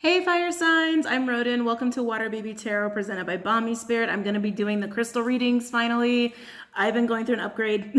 Hey fire signs, I'm Rodin. Welcome to WaterBaby Tarot presented by BOMISpirit. I'm going to be doing the crystal readings finally. I've been going through an upgrade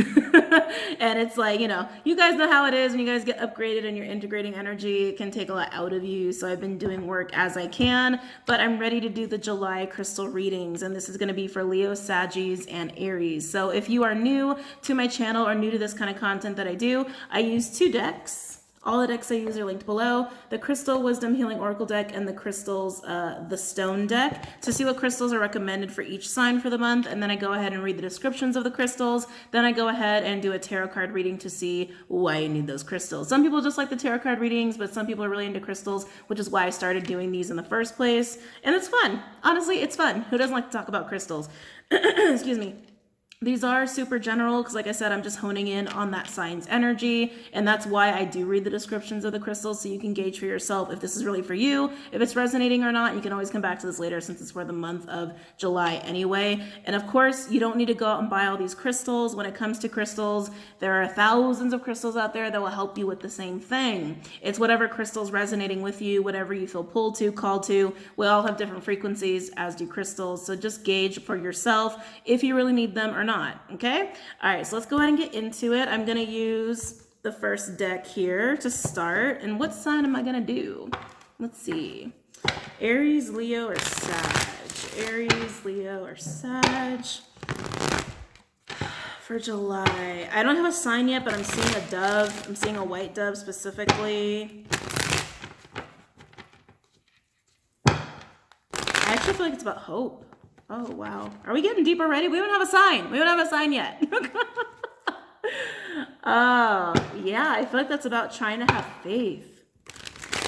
and it's like, you guys know how it is when you guys get upgraded and you're integrating energy. It can take a lot out of you. So I've been doing work as I can, but I'm ready to do the July crystal readings. And this is going to be for Leo, Saggies, and Aries. So if you are new to my channel or new to this kind of content that I do, I use 2 decks. All the decks I use are linked below. The Crystal Wisdom Healing Oracle deck and the Crystals, the Stone deck, to see what crystals are recommended for each sign for the month. And then I go ahead and read the descriptions of the crystals. Then I go ahead and do a tarot card reading to see why you need those crystals. Some people just like the tarot card readings, but some people are really into crystals, which is why I started doing these in the first place. And it's fun. Honestly, it's fun. Who doesn't like to talk about crystals? Excuse me. These are super general because, like I said, I'm just honing in on that sign's energy, and that's why I do read the descriptions of the crystals so you can gauge for yourself if this is really for you, if it's resonating or not. You can always come back to this later since it's for the month of July anyway. And of course, you don't need to go out and buy all these crystals. When it comes to crystals, there are thousands of crystals out there that will help you with the same thing. It's whatever crystal's resonating with you, whatever you feel pulled to, called to. We all have different frequencies, as do crystals. So just gauge for yourself if you really need them or not. Okay. All right. So let's go ahead and get into it. I'm going to use the first deck here to start. And what sign am I going to do? Let's see. Aries, Leo, or Sag? Aries, Leo, or Sag for July. I don't have a sign yet, but I'm seeing a dove. I'm seeing a white dove specifically. I actually feel like it's about hope. Oh, wow. Are we getting deep already? We don't have a sign. We don't have a sign yet. Oh, yeah. I feel like that's about trying to have faith.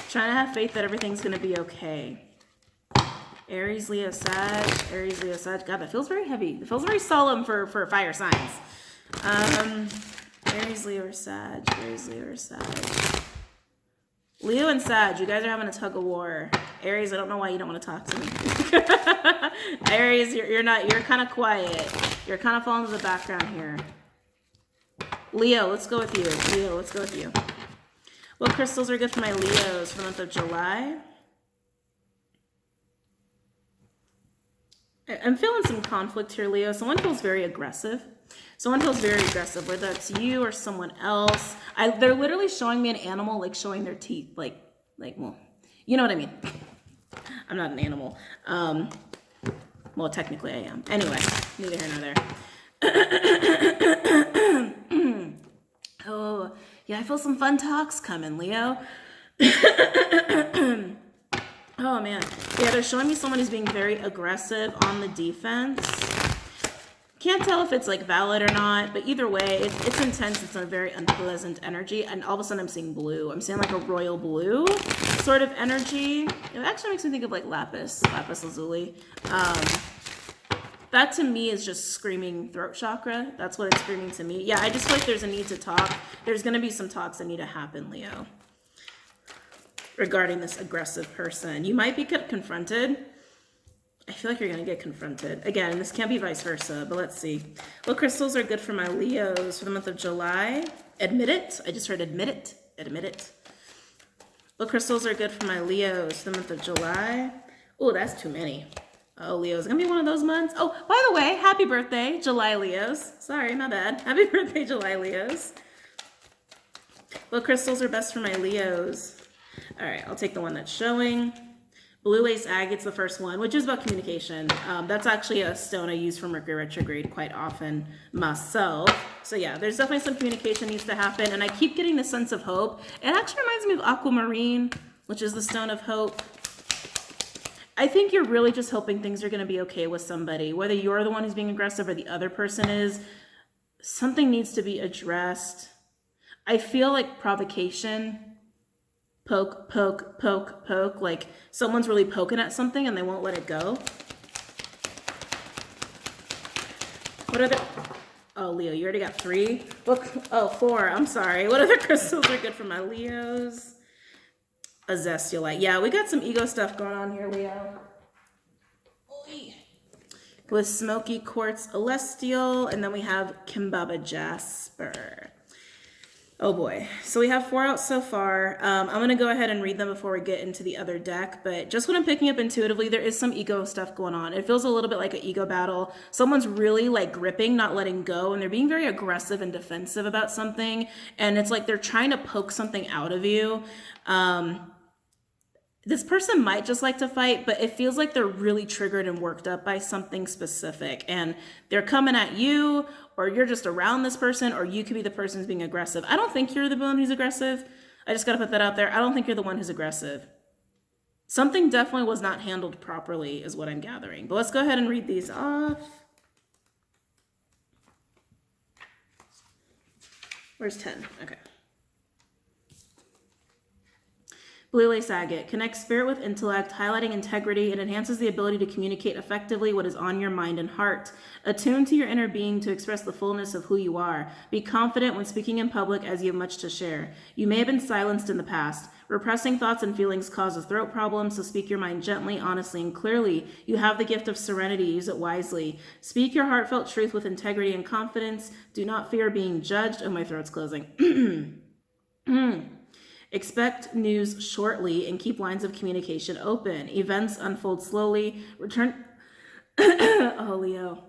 Trying to have faith that everything's going to be okay. Aries, Leo, Sag. Aries, Leo, Sag. God, that feels very heavy. It feels very solemn for fire signs. Aries, Leo, or Sag. Aries, Leo, or Sag. Leo and Sag, you guys are having a tug of war. Aries, I don't know why you don't want to talk to me. Aries, you're kind of quiet. You're kind of falling to the background here. Leo, let's go with you. Leo, let's go with you. What crystals are good for my Leos for the month of July? I'm feeling some conflict here, Leo. Someone feels very aggressive. Someone feels very aggressive, whether that's you or someone else. They're literally showing me an animal, like showing their teeth, like, well, you know what I mean. I'm not an animal. Well, technically I am. Anyway, neither here nor there. Oh, yeah, I feel some fun talks coming, Leo. Oh, man. Yeah, they're showing me someone who's being very aggressive on the defense. Can't tell if it's like valid or not, but either way, it's intense. It's a very unpleasant energy. And all of a sudden I'm seeing blue. I'm seeing like a royal blue sort of energy. It actually makes me think of like lapis lazuli. That to me is just screaming throat chakra. That's what it's screaming to me. Yeah, I just feel like there's a need to talk. There's going to be some talks that need to happen, Leo, regarding this aggressive person. You might be confronted. I feel like you're going to get confronted. Again, this can't be vice versa, but let's see. What crystals are good for my Leos for the month of July? Admit it. I just heard admit it. Admit it. What crystals are good for my Leos for the month of July? Oh, that's too many. Oh, Leo's going to be one of those months. Oh, by the way, happy birthday, July Leos. Sorry, my bad. Happy birthday, July Leos. What crystals are best for my Leos? All right, I'll take the one that's showing. Blue Ace Agate's the first one, which is about communication. That's actually a stone I use for Mercury retrograde quite often myself. So yeah, there's definitely some communication needs to happen. And I keep getting the sense of hope. It actually reminds me of aquamarine, which is the stone of hope. I think you're really just hoping things are going to be okay with somebody, whether you're the one who's being aggressive or the other person is. Something needs to be addressed. I feel like provocation. Poke, poke, poke, poke, like someone's really poking at something and they won't let it go. What are the... Oh, Leo, you already got 3? Look, oh, 4, I'm sorry. What other crystals are good for my Leos? Azestulite. Yeah, we got some ego stuff going on here, Leo. With Smoky Quartz Celestial, and then we have Kimbaba Jasper. Oh boy. So we have 4 out so far. I'm going to go ahead and read them before we get into the other deck. But just what I'm picking up intuitively, there is some ego stuff going on. It feels a little bit like an ego battle. Someone's really like gripping, not letting go, and they're being very aggressive and defensive about something. And it's like they're trying to poke something out of you. This person might just like to fight, but it feels like they're really triggered and worked up by something specific. And they're coming at you, or you're just around this person, or you could be the person who's being aggressive. I don't think you're the one who's aggressive. I just got to put that out there. I don't think you're the one who's aggressive. Something definitely was not handled properly is what I'm gathering. But let's go ahead and read these off. Where's 10? Okay. Blue lace agate connects spirit with intellect, highlighting integrity. It enhances the ability to communicate effectively what is on your mind and heart. Attune to your inner being to express the fullness of who you are. Be confident when speaking in public as you have much to share. You may have been silenced in the past. Repressing thoughts and feelings causes throat problems, so speak your mind gently, honestly, and clearly. You have the gift of serenity. Use it wisely. Speak your heartfelt truth with integrity and confidence. Do not fear being judged. Oh, my throat's closing. Expect news shortly and keep lines of communication open. Events unfold slowly. Return. Oh, Leo.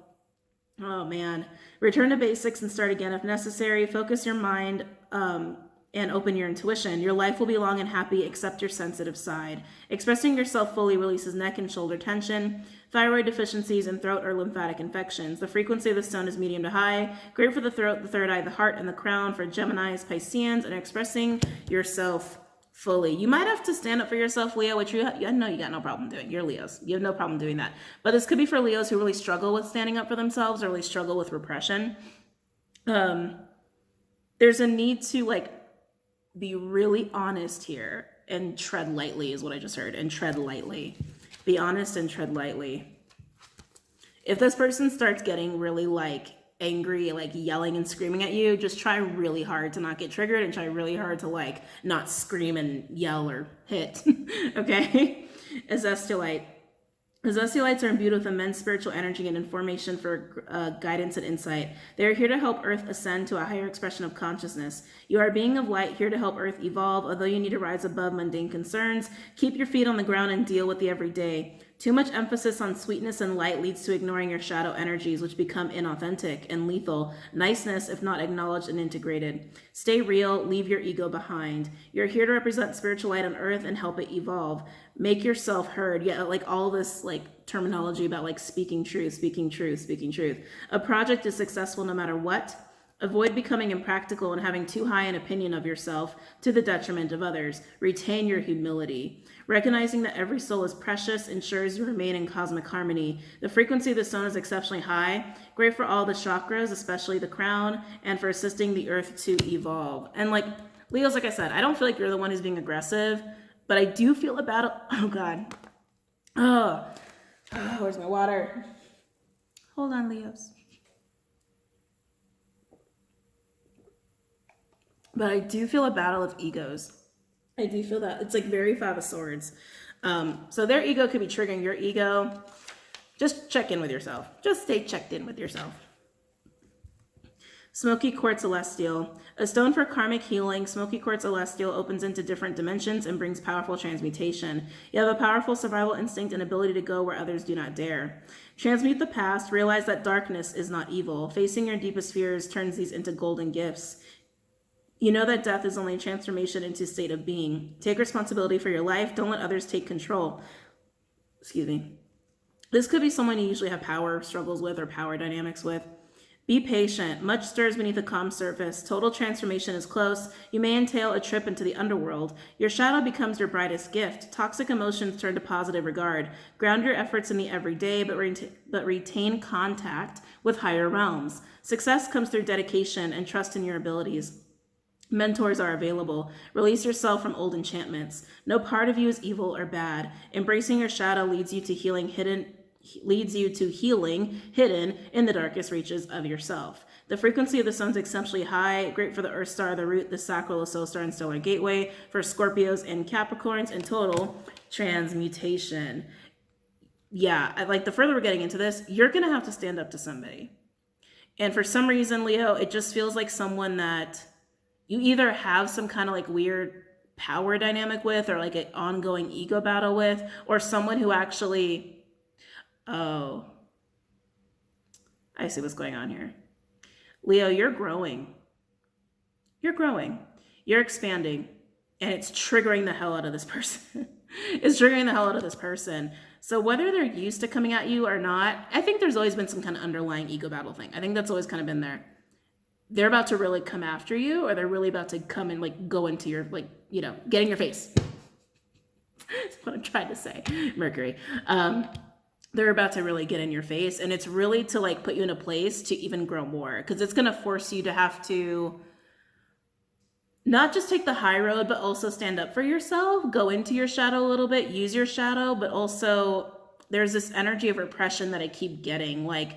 Oh, man. Return to basics and start again if necessary. Focus your mind and open your intuition. Your life will be long and happy. Accept your sensitive side. Expressing yourself fully releases neck and shoulder tension, thyroid deficiencies, and throat or lymphatic infections. The frequency of the stone is medium to high. Great for the throat, the third eye, the heart, and the crown. For Geminis, Pisceans, and expressing yourself fully. You might have to stand up for yourself, Leo, which I know you got no problem doing. You're Leos. You have no problem doing that. But this could be for Leos who really struggle with standing up for themselves or really struggle with repression. There's a need to be really honest here and tread lightly is what I just heard. And tread lightly. Be honest and tread lightly. If this person starts getting really angry, yelling and screaming at you, just try really hard to not get triggered and try really hard to not scream and yell or hit. Okay? Azestulite. Azestulites are imbued with immense spiritual energy and information for guidance and insight. They are here to help Earth ascend to a higher expression of consciousness. You are a being of light here to help Earth evolve. Although you need to rise above mundane concerns, keep your feet on the ground and deal with the everyday. Too much emphasis on sweetness and light leads to ignoring your shadow energies, which become inauthentic and lethal. Niceness, if not acknowledged and integrated. Stay real, leave your ego behind. You're here to represent spiritual light on Earth and help it evolve. Make yourself heard. Yeah, all this terminology about speaking truth, speaking truth, speaking truth. A project is successful no matter what. Avoid becoming impractical and having too high an opinion of yourself to the detriment of others. Retain your humility. Recognizing that every soul is precious ensures you remain in cosmic harmony. The frequency of the stone is exceptionally high, great for all the chakras, especially the crown, and for assisting the earth to evolve. And Leos, like I said, I don't feel like you're the one who's being aggressive, but I do feel a battle. Oh, God. Oh, where's my water? Hold on, Leos. But I do feel a battle of egos. I do feel that. It's very Five of Swords. So their ego could be triggering your ego. Just check in with yourself. Just stay checked in with yourself. Smoky Quartz Celestial. A stone for karmic healing, Smoky Quartz Celestial opens into different dimensions and brings powerful transmutation. You have a powerful survival instinct and ability to go where others do not dare. Transmute the past. Realize that darkness is not evil. Facing your deepest fears turns these into golden gifts. You know that death is only a transformation into a state of being. Take responsibility for your life. Don't let others take control. Excuse me. This could be someone you usually have power struggles with or power dynamics with. Be patient. Much stirs beneath the calm surface. Total transformation is close. You may entail a trip into the underworld. Your shadow becomes your brightest gift. Toxic emotions turn to positive regard. Ground your efforts in the everyday, but retain contact with higher realms. Success comes through dedication and trust in your abilities. Mentors are available. Release yourself from old enchantments. No part of you is evil or bad. Embracing your shadow leads you to healing hidden in the darkest reaches of yourself. The frequency of the stone is exceptionally high, great for the Earth Star, the Root, the Sacral, the Soul Star, and Stellar Gateway, for Scorpios and Capricorns, and total transmutation. Yeah, the further we're getting into this, you're going to have to stand up to somebody. And for some reason, Leo, it just feels like someone that you either have some kind of like weird power dynamic with, or like an ongoing ego battle with, or someone who actually, oh, I see what's going on here. Leo, you're growing. You're growing. You're expanding. And it's triggering the hell out of this person. It's triggering the hell out of this person. So whether they're used to coming at you or not, I think there's always been some kind of underlying ego battle thing. I think that's always kind of been there. They're about to really come after you, or they're really about to come and like go into your, like, you know, get in your face. That's what I'm trying to say, Mercury. They're about to really get in your face, and it's really to like put you in a place to even grow more, because it's going to force you to have to not just take the high road, but also stand up for yourself, go into your shadow a little bit, use your shadow, but also there's this energy of repression that I keep getting. Like,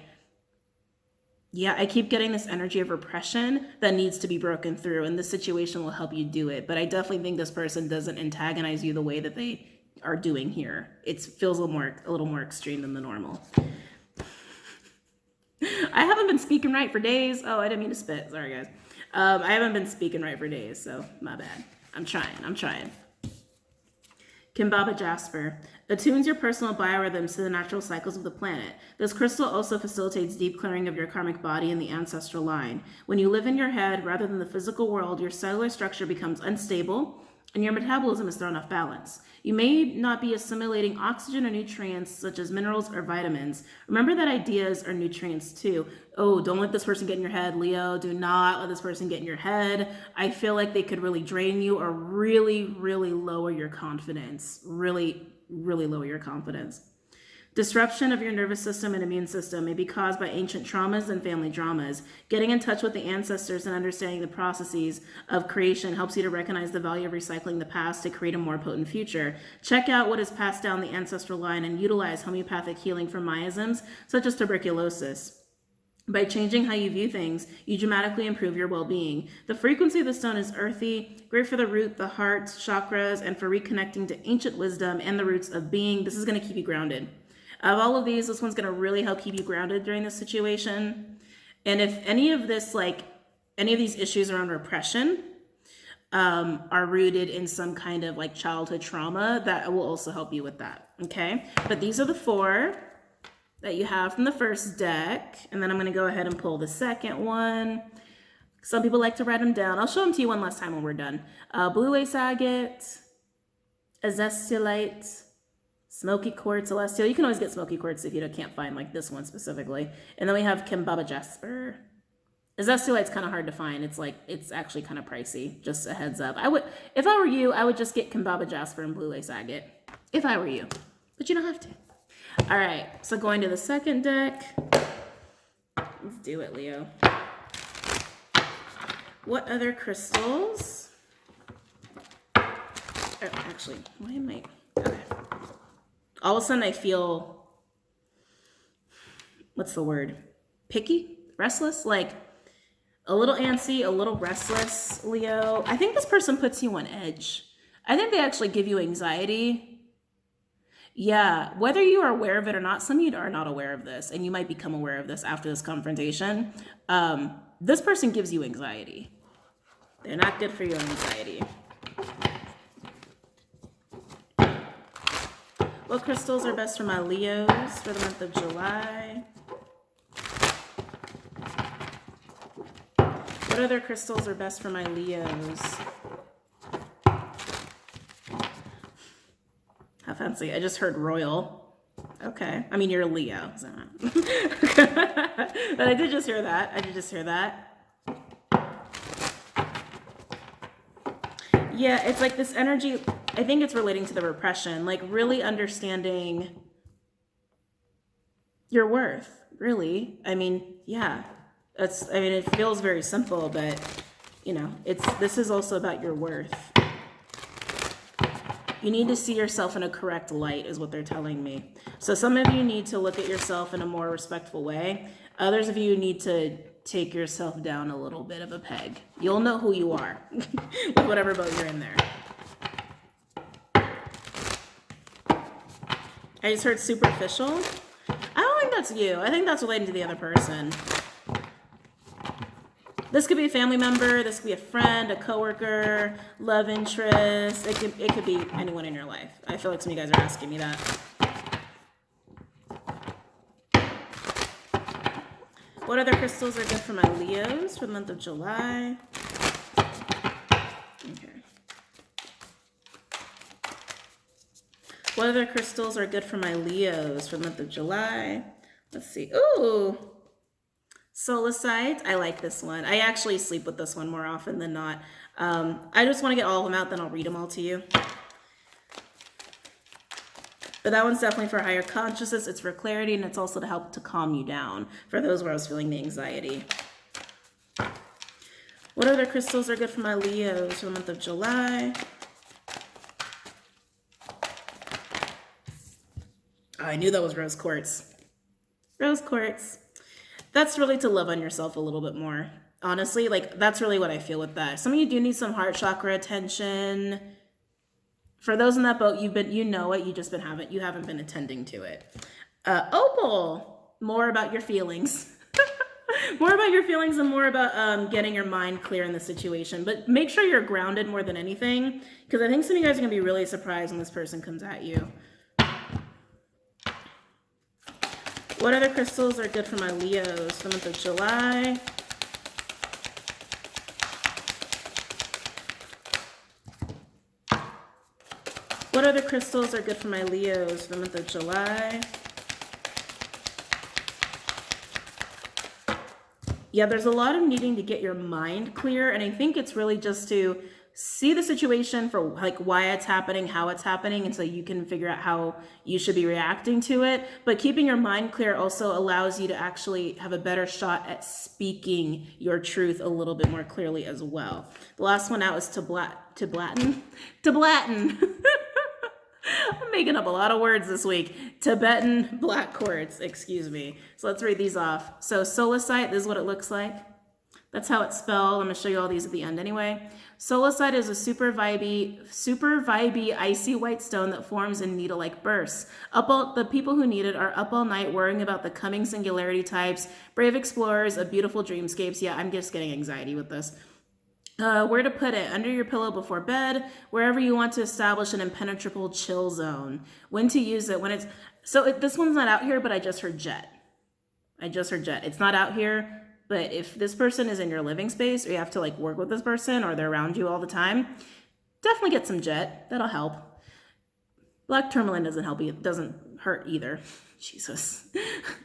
yeah, I keep getting this energy of repression that needs to be broken through, and this situation will help you do it. But I definitely think this person doesn't antagonize you the way that they are doing here. It feels a little more extreme than the normal. I haven't been speaking right for days. Oh, I didn't mean to spit. Sorry, guys. I haven't been speaking right for days, so my bad. I'm trying. Kimbaba Jasper attunes your personal biorhythms to the natural cycles of the planet. This crystal also facilitates deep clearing of your karmic body and the ancestral line. When you live in your head rather than the physical world, your cellular structure becomes unstable and your metabolism is thrown off balance. You may not be assimilating oxygen or nutrients such as minerals or vitamins. Remember that ideas are nutrients too. Oh, don't let this person get in your head, Leo. Do not let this person get in your head. I feel like they could really drain you or really, really lower your confidence. Really, really lower your confidence. Disruption of your nervous system and immune system may be caused by ancient traumas and family dramas. Getting in touch with the ancestors and understanding the processes of creation helps you to recognize the value of recycling the past to create a more potent future. Check out what is passed down the ancestral line and utilize homeopathic healing for miasms, such as tuberculosis. By changing how you view things, you dramatically improve your well-being. The frequency of the stone is earthy, great for the root, the heart, chakras, and for reconnecting to ancient wisdom and the roots of being. This is going to keep you grounded. Of all of these, this one's going to really help keep you grounded during this situation. And if any of this, like any of these issues around repression are rooted in some kind of like childhood trauma, that will also help you with that. Okay. But these are the 4 that you have from the first deck. And then I'm going to go ahead and pull the second one. Some people like to write them down. I'll show them to you one last time when we're done. Blue lace agate, azestolite, smoky quartz, celestial. You can always get smoky quartz if you can't find like this one specifically. And then we have Kimbaba Jasper. Azestolite's kind of hard to find. It's actually kind of pricey. Just a heads up. If I were you, I would just get Kimbaba Jasper and blue lace agate. If I were you, but you don't have to. All right. So going to the second deck. Let's do it, Leo. What other crystals? Oh, actually, why am I? Okay. All of a sudden I feel, what's the word? Picky? Restless? Like a little antsy, a little restless, Leo. I think this person puts you on edge. I think they actually give you anxiety. Yeah, whether you are aware of it or not, some of you are not aware of this, and you might become aware of this after this confrontation. This person gives you anxiety. They're not good for your anxiety. What crystals are best for my Leos for the month of July? What other crystals are best for my Leos? How fancy. I just heard royal. Okay. I mean, you're a Leo. So. But I did just hear that. Yeah, it's like this energy. I think it's relating to the repression, like really understanding your worth, really. I mean, yeah, it feels very simple, but you know, this is also about your worth. You need to see yourself in a correct light is what they're telling me. So some of you need to look at yourself in a more respectful way. Others of you need to take yourself down a little bit of a peg. You'll know who you are with whatever boat you're in there. I just heard superficial. I don't think that's you. I think that's relating to the other person. This could be a family member, this could be a friend, a coworker, love interest. It could be anyone in your life. I feel like some of you guys are asking me that. What other crystals are good for my Leos for the month of July? Okay. What other crystals are good for my Leos for the month of July? Let's see. Ooh, Solicite. I like this one. I actually sleep with this one more often than not. I just want to get all of them out, then I'll read them all to you. But that one's definitely for higher consciousness. It's for clarity, and it's also to help to calm you down for those where I was feeling the anxiety. What other crystals are good for my Leos for the month of July? Oh, I knew that was rose quartz. Rose quartz. That's really to love on yourself a little bit more. Honestly, like that's really what I feel with that. Some of you do need some heart chakra attention. For those in that boat, you know it, you haven't been attending to it. Opal, more about your feelings. More about your feelings and more about getting your mind clear in the situation. But make sure you're grounded more than anything, because I think some of you guys are going to be really surprised when this person comes at you. What other crystals are good for my Leos for the month of July? What other crystals are good for my Leos for the month of July? Yeah, there's a lot of needing to get your mind clear, and I think it's really just to see the situation for like why it's happening, how it's happening, and so you can figure out how you should be reacting to it. But keeping your mind clear also allows you to actually have a better shot at speaking your truth a little bit more clearly as well. The last one out is to blatten. I'm making up a lot of words this week. Tibetan black quartz, excuse me. So let's read these off. So solicite, this is what it looks like. That's how it's spelled. I'm going to show you all these at the end anyway. Solicite is a super vibey, icy white stone that forms in needle-like bursts. The people who need it are up all night worrying about the coming singularity types, brave explorers of beautiful dreamscapes. Yeah, I'm just getting anxiety with this. Where to put it? Under your pillow before bed, wherever you want to establish an impenetrable chill zone. When to use it? This one's not out here, but I just heard jet. It's not out here, but if this person is in your living space or you have to like work with this person or they're around you all the time, definitely get some jet. That'll help. Black tourmaline doesn't help. It doesn't hurt either. Jesus.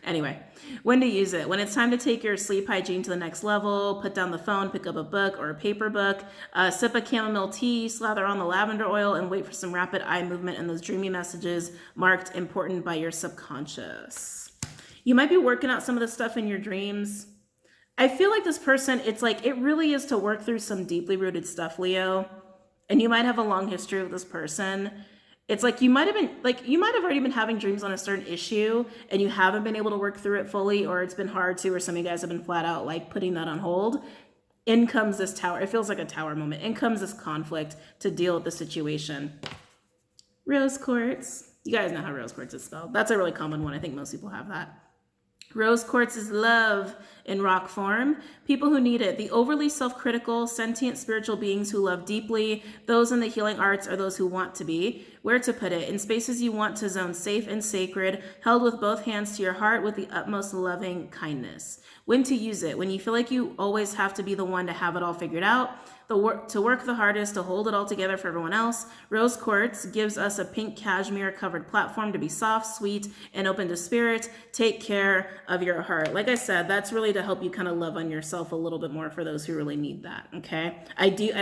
Anyway, when to use it? When it's time to take your sleep hygiene to the next level, put down the phone, pick up a book or a paper book, sip a chamomile tea, slather on the lavender oil, and wait for some rapid eye movement and those dreamy messages marked important by your subconscious. You might be working out some of this stuff in your dreams. I feel like this person, it really is to work through some deeply rooted stuff, Leo. And you might have a long history with this person. It's like you might have already been having dreams on a certain issue and you haven't been able to work through it fully, or it's been hard to, or some of you guys have been flat out like putting that on hold. In comes this tower. It feels like a tower moment. In comes this conflict to deal with the situation. Rose quartz. You guys know how rose quartz is spelled. That's a really common one. I think most people have that. Rose quartz is love in rock form. People who need it. The overly self-critical, sentient spiritual beings who love deeply. Those in the healing arts are those who want to be. Where to put it? In spaces you want to zone safe and sacred, held with both hands to your heart with the utmost loving kindness. When to use it? When you feel like you always have to be the one to have it all figured out, to work the hardest, to hold it all together for everyone else. Rose quartz gives us a pink cashmere covered platform to be soft, sweet, and open to spirit. Take care of your heart. Like I said, that's really to help you kind of love on yourself a little bit more for those who really need that, okay? I do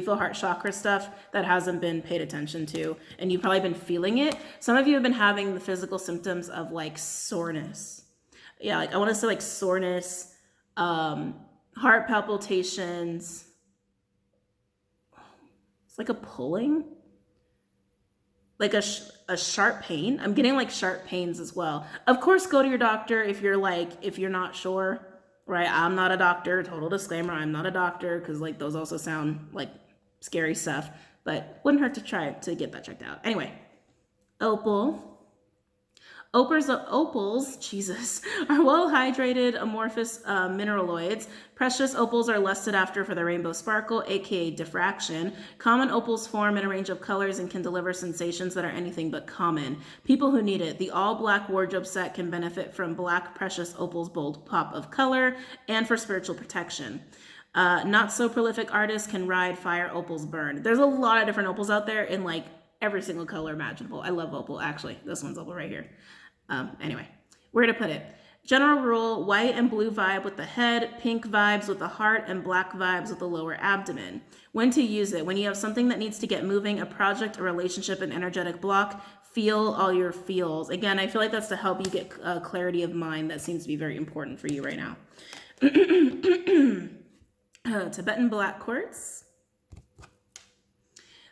feel heart chakra stuff that hasn't been paid attention to, and you've probably been feeling it. Some of you have been having the physical symptoms of like soreness. Yeah, like I want to say like soreness, heart palpitations. Like a pulling, like a sharp pain. I'm getting like sharp pains as well. Of course, go to your doctor if you're not sure, right? I'm not a doctor, total disclaimer. I'm not a doctor because like those also sound like scary stuff, but wouldn't hurt to try to get that checked out. Anyway, opal. Opals, Jesus, are well-hydrated amorphous mineraloids. Precious opals are lusted after for their rainbow sparkle, aka diffraction. Common opals form in a range of colors and can deliver sensations that are anything but common. People who need it. The all-black wardrobe set can benefit from black precious opals' bold pop of color and for spiritual protection. Not so prolific artists can ride fire opals burn. There's a lot of different opals out there in like every single color imaginable. I love opal. Actually, this one's opal right here. Anyway, where to put it? General rule, white and blue vibe with the head, pink vibes with the heart, and black vibes with the lower abdomen. When to use it? When you have something that needs to get moving, a project, a relationship, an energetic block, feel all your feels. Again, I feel like that's to help you get clarity of mind. That seems to be very important for you right now. Tibetan black quartz.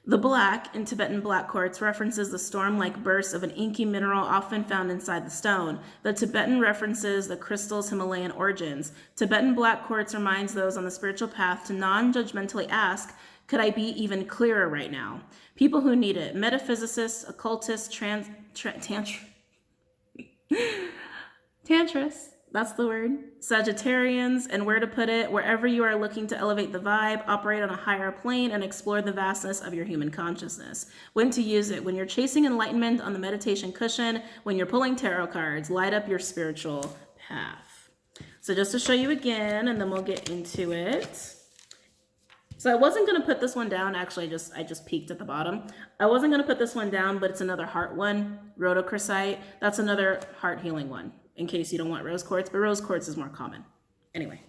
The black in Tibetan black quartz references the storm-like bursts of an inky mineral often found inside the stone. The Tibetan references the crystal's Himalayan origins. Tibetan black quartz reminds those on the spiritual path to non-judgmentally ask, could I be even clearer right now? People who need it, metaphysicists, occultists, tantrists, that's the word, Sagittarians, and where to put it, wherever you are looking to elevate the vibe, operate on a higher plane, and explore the vastness of your human consciousness. When to use it, when you're chasing enlightenment on the meditation cushion, when you're pulling tarot cards, light up your spiritual path. So just to show you again, and then we'll get into it. So I wasn't going to put this one down. Actually, I just peeked at the bottom. I wasn't going to put this one down, but it's another heart one, rhodochrosite. That's another heart healing one, in case you don't want rose quartz, but rose quartz is more common. Anyway,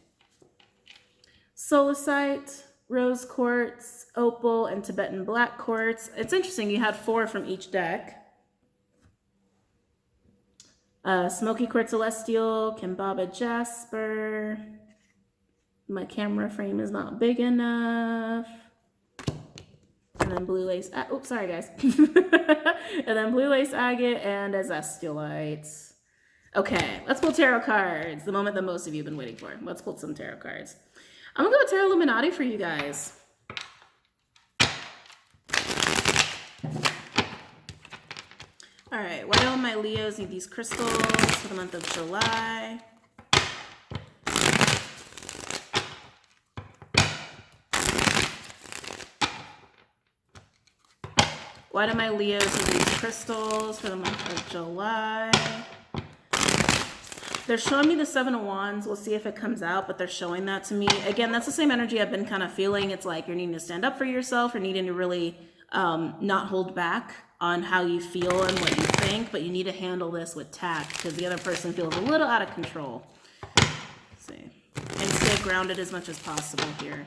solasite, rose quartz, opal, and Tibetan black quartz. It's interesting, you had 4 from each deck. Smoky quartz celestial, Kimbaba jasper. My camera frame is not big enough. And then blue lace, oops, sorry guys. And then blue lace agate and azestulite. Okay, let's pull tarot cards. The moment that most of you have been waiting for. Let's pull some tarot cards. I'm gonna go with Tarot Illuminati for you guys. All right, why don't my Leos need these crystals for the month of July? Why do my Leos need these crystals for the month of July? They're showing me the 7 of Wands. We'll see if it comes out, but they're showing that to me. Again, that's the same energy I've been kind of feeling. It's like you're needing to stand up for yourself. You're needing to really not hold back on how you feel and what you think, but you need to handle this with tact because the other person feels a little out of control. Let's see. And stay grounded as much as possible here.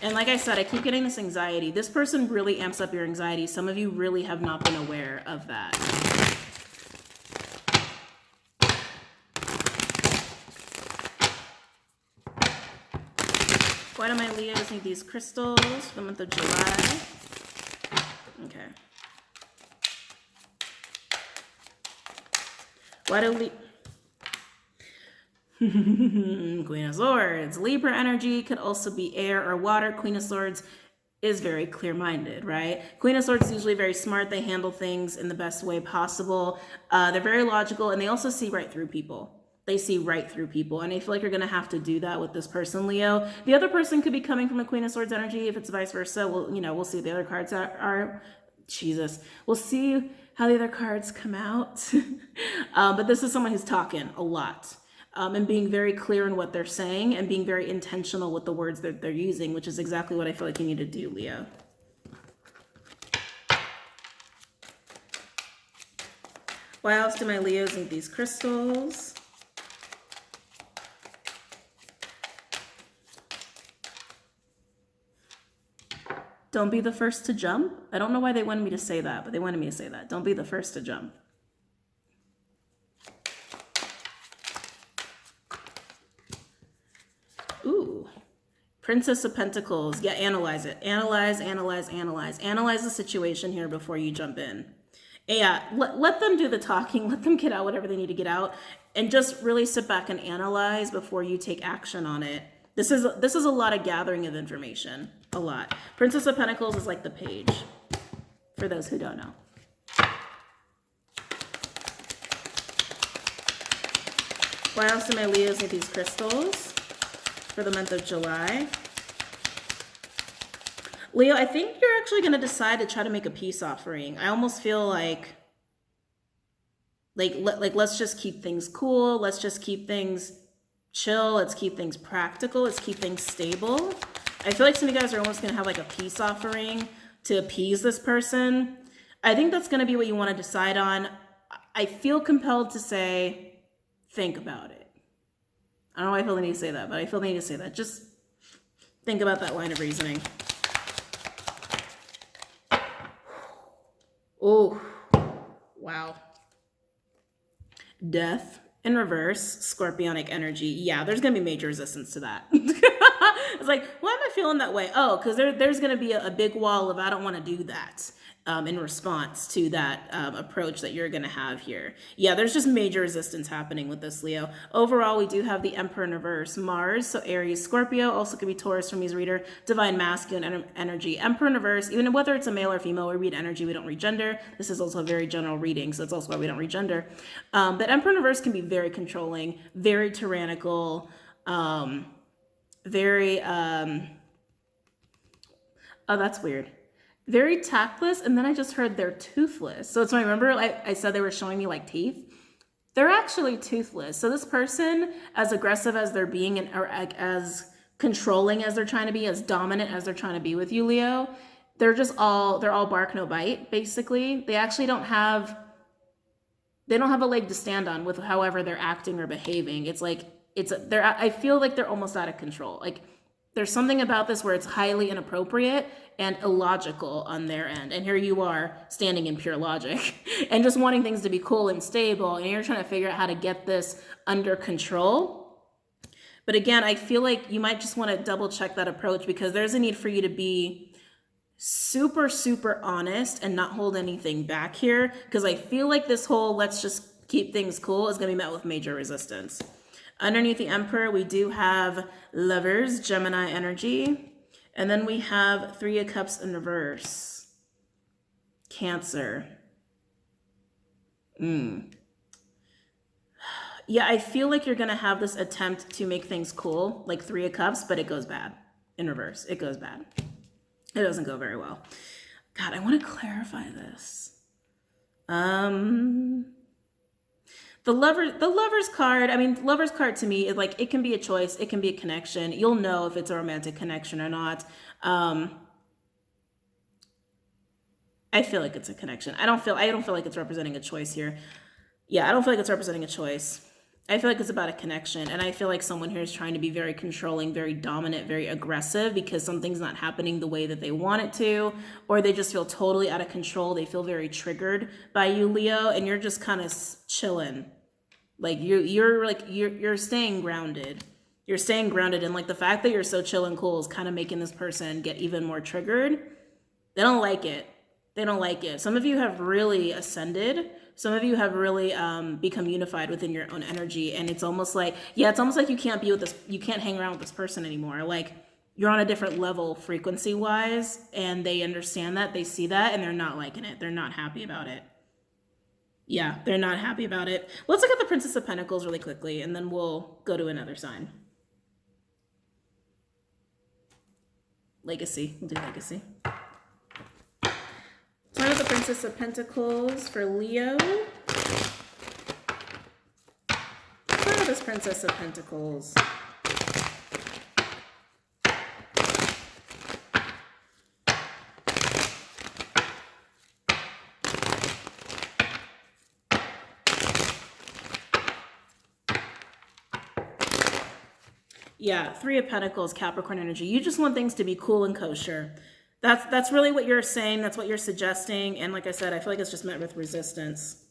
And like I said, I keep getting this anxiety. This person really amps up your anxiety. Some of you really have not been aware of that. Why do my Leos need these crystals for the month of July? Okay. Why do Queen of Swords. Libra energy could also be air or water. Queen of Swords is very clear-minded, right? Queen of Swords is usually very smart. They handle things in the best way possible. They're very logical, and they also see right through people. They see right through people, and I feel like you're going to have to do that with this person, Leo. The other person could be coming from a Queen of Swords energy. If it's vice versa, we'll see what the other cards are. Jesus. We'll see how the other cards come out. But this is someone who's talking a lot. And being very clear in what they're saying and being very intentional with the words that they're using, which is exactly what I feel like you need to do, Leo. Why else do my Leos need these crystals? Don't be the first to jump. I don't know why they wanted me to say that, but they wanted me to say that. Don't be the first to jump. Ooh, Princess of Pentacles. Yeah, analyze it. Analyze the situation here before you jump in. Yeah, let them do the talking. Let them get out whatever they need to get out. And just really sit back and analyze before you take action on it. This is a lot of gathering of information. A lot. Princess of Pentacles is like the page, for those who don't know. Why else do my Leos need these crystals for the month of July? Leo, I think you're actually going to decide to try to make a peace offering. I almost feel like let's just keep things cool. Let's just keep things chill. Let's keep things practical. Let's keep things stable. I feel like some of you guys are almost going to have like a peace offering to appease this person. I think that's going to be what you want to decide on. I feel compelled to say, think about it. I don't know why I feel the need to say that, but I feel the need to say that. Just think about that line of reasoning. Oh, wow. Death in reverse, scorpionic energy. Yeah, there's going to be major resistance to that. It's like, why am I feeling that way? Oh, because there's going to be a big wall of I don't want to do that in response to that approach that you're going to have here. Yeah, there's just major resistance happening with this, Leo. Overall, we do have the Emperor in reverse, Mars, so Aries, Scorpio, also could be Taurus from his reader, divine masculine energy, Emperor in reverse, even whether it's a male or female, we read energy, we don't read gender. This is also a very general reading, so that's also why we don't read gender. But Emperor in reverse can be very controlling, very tyrannical, very, oh, that's weird. Very tactless, and then I just heard they're toothless. So it's when I remember I said they were showing me like teeth. They're actually toothless. So this person, as aggressive as they're being and or as controlling as they're trying to be, as dominant as they're trying to be with you, Leo, they're all bark no bite, basically. They actually don't have a leg to stand on with however they're acting or behaving. It's like I feel like they're almost out of control. Like there's something about this where it's highly inappropriate and illogical on their end. And here you are standing in pure logic and just wanting things to be cool and stable. And you're trying to figure out how to get this under control. But again, I feel like you might just want to double check that approach because there's a need for you to be super, super honest and not hold anything back here. Because I feel like this whole let's just keep things cool is going to be met with major resistance. Underneath the Emperor, we do have Lovers, Gemini energy. And then we have Three of Cups in reverse. Cancer. Yeah, I feel like you're going to have this attempt to make things cool, like Three of Cups, but it goes bad in reverse. It goes bad. It doesn't go very well. God, I want to clarify this. The Lover's card, I mean, Lover's card to me is like, it can be a choice. It can be a connection. You'll know if it's a romantic connection or not. I feel like it's a connection. I don't feel like it's representing a choice here. Yeah, I don't feel like it's representing a choice. I feel like it's about a connection. And I feel like someone here is trying to be very controlling, very dominant, very aggressive because something's not happening the way that they want it to, or they just feel totally out of control. They feel very triggered by you, Leo, and you're just kind of chilling. Like you're staying grounded. You're staying grounded. And like the fact that you're so chill and cool is kind of making this person get even more triggered. They don't like it. They don't like it. Some of you have really ascended. Some of you have really become unified within your own energy. And it's almost like, yeah, it's almost like you can't be with this, you can't hang around with this person anymore. Like you're on a different level frequency wise, and they understand that, they see that, and they're not liking it. They're not happy about it. Yeah, they're not happy about it. Let's look at the Princess of Pentacles really quickly, and then we'll go to another sign. Legacy, we'll do Legacy. Start with the Princess of Pentacles for Leo. Start with this Princess of Pentacles. Yeah, Three of Pentacles, Capricorn energy. You just want things to be cool and kosher. That's really what you're saying. That's what you're suggesting. And like I said, I feel like it's just met with resistance.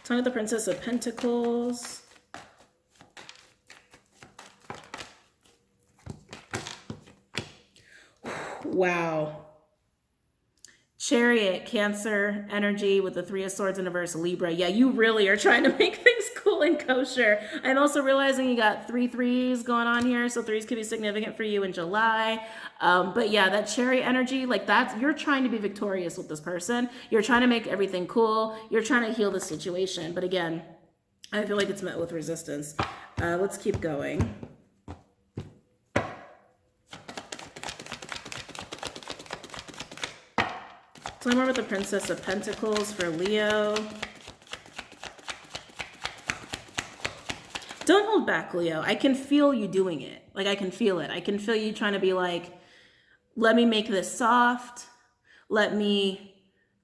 Talking about the Princess of Pentacles. Wow. Chariot, Cancer energy with the Three of Swords in reverse, Libra. Yeah, you really are trying to make things cool and kosher. I'm also realizing you got 3 threes going on here, so threes could be significant for you in July. But yeah, that Chariot energy, like that's, you're trying to be victorious with this person. You're trying to make everything cool. You're trying to heal the situation. But again, I feel like it's met with resistance. Let's keep going. Tell me more about the Princess of Pentacles for Leo. Don't hold back, Leo. I can feel you doing it. Like, I can feel it. I can feel you trying to be like, let me make this soft. Let me,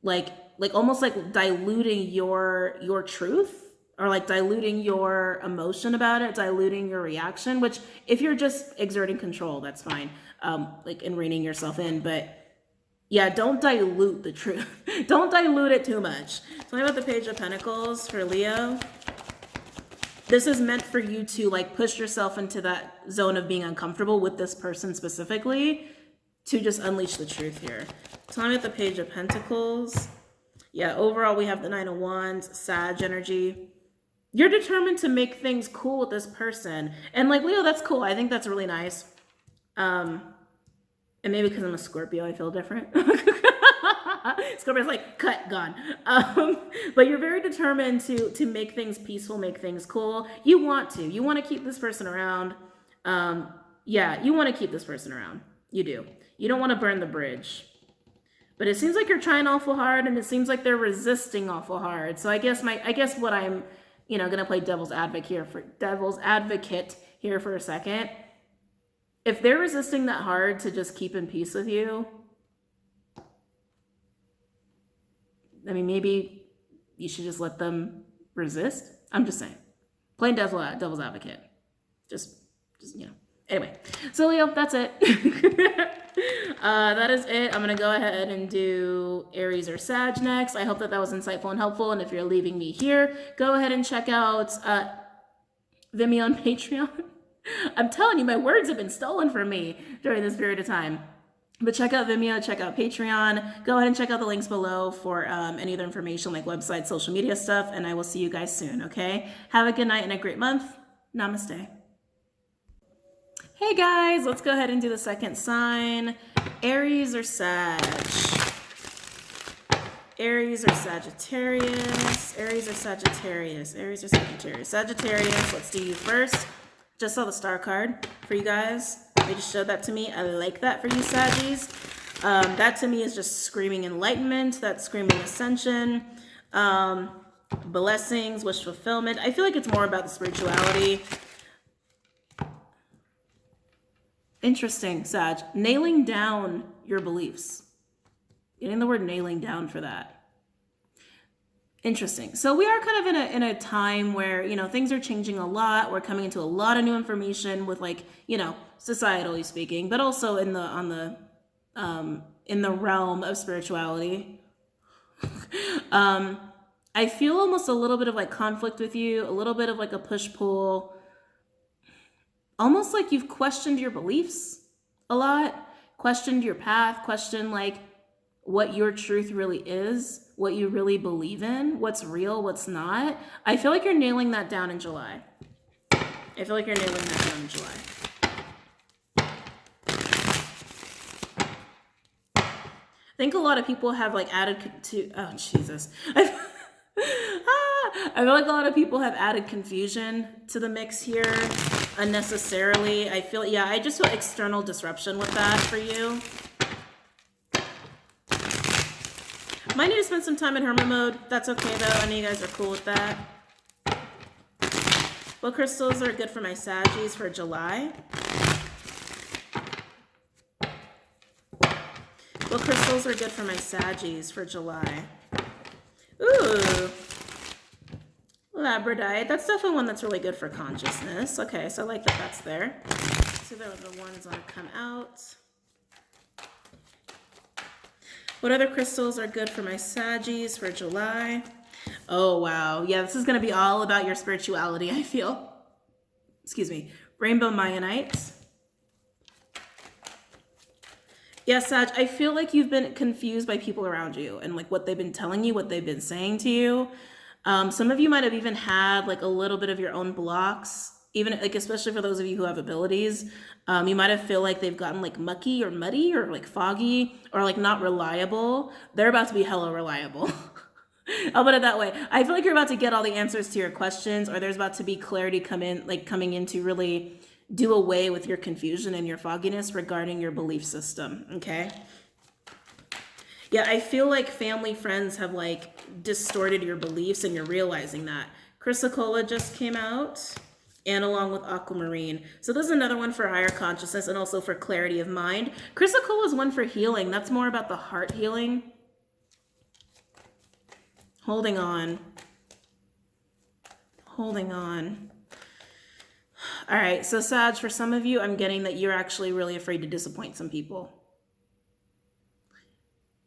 like almost like diluting your truth, or like diluting your emotion about it, diluting your reaction, which if you're just exerting control, that's fine. Like, and reining yourself in. But yeah, don't dilute the truth. Don't dilute it too much. Tell me about the Page of Pentacles for Leo. This is meant for you to like push yourself into that zone of being uncomfortable with this person specifically, to just unleash the truth here. Tell me about the Page of Pentacles. Yeah, overall we have the Nine of Wands, Sag energy. You're determined to make things cool with this person. And like, Leo, that's cool. I think that's really nice. And maybe because I'm a Scorpio, I feel different. Scorpio's like, cut, gone. But you're very determined to make things peaceful, make things cool. You want to keep this person around. Yeah, you want to keep this person around. You do. You don't want to burn the bridge. But it seems like you're trying awful hard, and it seems like they're resisting awful hard. So I guess what I'm, gonna play devil's advocate here for a second. If they're resisting that hard to just keep in peace with you, I mean, maybe you should just let them resist. I'm just saying, plain devil's advocate. Just Anyway, so Leo, that's it. That is it. I'm going to go ahead and do Aries or Sag next. I hope that was insightful and helpful. And if you're leaving me here, go ahead and check out Vimeo and Patreon. I'm telling you, my words have been stolen from me during this period of time. But check out Vimeo, check out Patreon. Go ahead and check out the links below for any other information like website, social media stuff. And I will see you guys soon, okay? Have a good night and a great month. Namaste. Hey guys, let's go ahead and do the second sign. Aries or Sag? Aries or Sagittarius? Aries or Sagittarius? Aries or Sagittarius? Sagittarius, let's do you first. Just saw the star card for you guys. They just showed that to me. I like that for you, Saggies. That to me is just screaming enlightenment. That's screaming ascension. Blessings, wish fulfillment. I feel like it's more about the spirituality. Interesting, Sag. Nailing down your beliefs. Getting the word nailing down for that. Interesting. So we are kind of in a time where, things are changing a lot. We're coming into a lot of new information with societally speaking, but also in the realm of spirituality. I feel almost a little bit of conflict with you, a little bit of a push-pull. Almost like you've questioned your beliefs a lot, questioned your path, questioned what your truth really is, what you really believe in, what's real, what's not. I feel like you're nailing that down in July. I think a lot of people have added to, oh Jesus. I feel like a lot of people have added confusion to the mix here unnecessarily. I just feel external disruption with that for you. Might need to spend some time in hermit mode. That's okay though. I know you guys are cool with that. What crystals are good for my Saggies for July? What crystals are good for my Saggies for July? Ooh. Labradorite. That's definitely one that's really good for consciousness. Okay, so I like that that's there. So there are the ones that come out. What other crystals are good for my Saggies for July? Oh, wow. Yeah, this is going to be all about your spirituality, I feel. Excuse me. Rainbow Mayanite. Yeah, Sag, I feel like you've been confused by people around you and what they've been telling you, what they've been saying to you. Some of you might have even had a little bit of your own blocks, even especially for those of you who have abilities. You might have feel like they've gotten mucky or muddy or foggy or not reliable. They're about to be hella reliable. I'll put it that way. I feel like you're about to get all the answers to your questions, or there's about to be clarity coming in to really do away with your confusion and your fogginess regarding your belief system. Okay. Yeah, I feel like family, friends have like distorted your beliefs, and you're realizing that. Chrysocolla just came out, and along with aquamarine. So this is another one for higher consciousness and also for clarity of mind. Chrysocolla is one for healing. That's more about the heart healing. Holding on. Holding on. All right, so Sag, for some of you, I'm getting that you're actually really afraid to disappoint some people.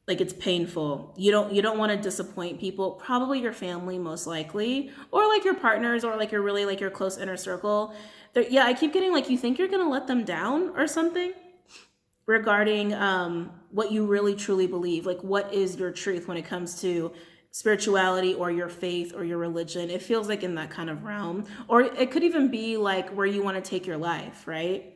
Like, it's painful. You don't want to disappoint people, probably your family most likely, or like your partners, or like your close inner circle. Yeah, I keep getting like you think you're going to let them down or something regarding what you really truly believe. Like, what is your truth when it comes to spirituality or your faith or your religion? It feels like in that kind of realm. Or it could even be like where you want to take your life, right?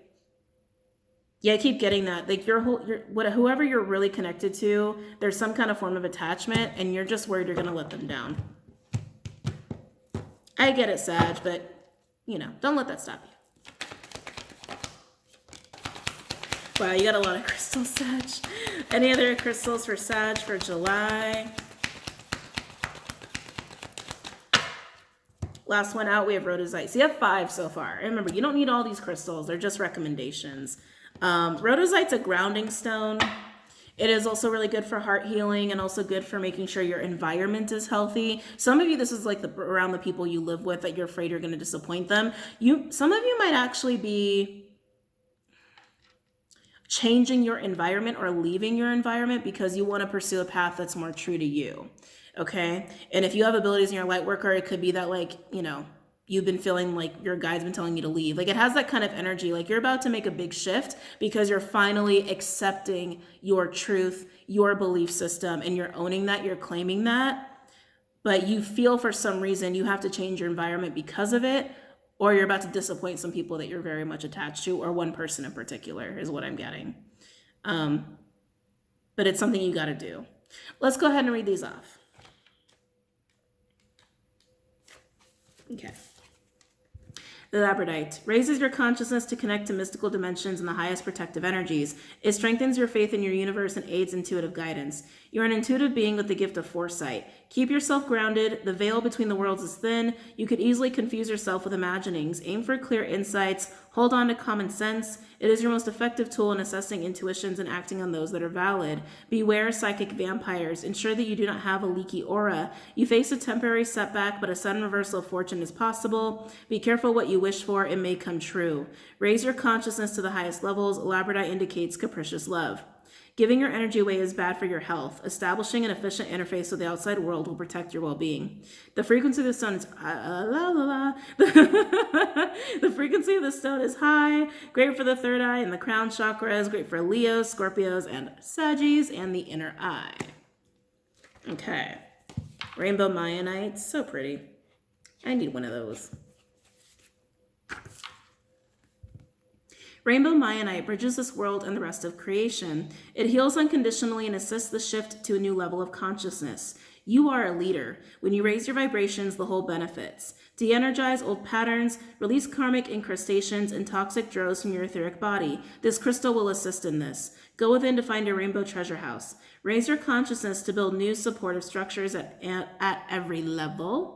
Yeah, I keep getting that. Like whoever you're really connected to, there's some kind of form of attachment, and you're just worried you're gonna let them down. I get it, Sag, but don't let that stop you. Wow, you got a lot of crystals, Sag. Any other crystals for Sag for July? Last one out, we have rhodozite. So you have 5 so far. And remember, you don't need all these crystals. They're just recommendations. Rhodozite's a grounding stone. It is also really good for heart healing and also good for making sure your environment is healthy. Some of you, this is like around the people you live with that you're afraid you're going to disappoint them. Some of you might actually be changing your environment or leaving your environment because you want to pursue a path that's more true to you. Okay. And if you have abilities in your light worker, it could be that like, you've been feeling like your guide's been telling you to leave. Like it has that kind of energy. Like you're about to make a big shift because you're finally accepting your truth, your belief system, and you're owning that, you're claiming that. But you feel for some reason you have to change your environment because of it, or you're about to disappoint some people that you're very much attached to, or one person in particular is what I'm getting. But it's something you got to do. Let's go ahead and read these off. Okay. The labradorite raises your consciousness to connect to mystical dimensions and the highest protective energies. It strengthens your faith in your universe and aids intuitive guidance. You're an intuitive being with the gift of foresight. Keep yourself grounded. The veil between the worlds is thin. You could easily confuse yourself with imaginings. Aim for clear insights. Hold on to common sense. It is your most effective tool in assessing intuitions and acting on those that are valid. Beware psychic vampires. Ensure that you do not have a leaky aura. You face a temporary setback, but a sudden reversal of fortune is possible. Be careful what you wish for. It may come true. Raise your consciousness to the highest levels. Labradorite indicates capricious love. Giving your energy away is bad for your health. Establishing an efficient interface with the outside world will protect your well-being. The frequency of the stone is the frequency of the stone is high. Great for the third eye and the crown chakras. Great for Leos, Scorpios, and Saggies, and the inner eye. Okay. Rainbow Mayanite, so pretty. I need one of those. Rainbow Mayanite bridges this world and the rest of creation. It heals unconditionally and assists the shift to a new level of consciousness. You are a leader. When you raise your vibrations, the whole benefits. De-energize old patterns, release karmic incrustations and toxic droves from your etheric body. This crystal will assist in this. Go within to find your rainbow treasure house. Raise your consciousness to build new supportive structures at every level.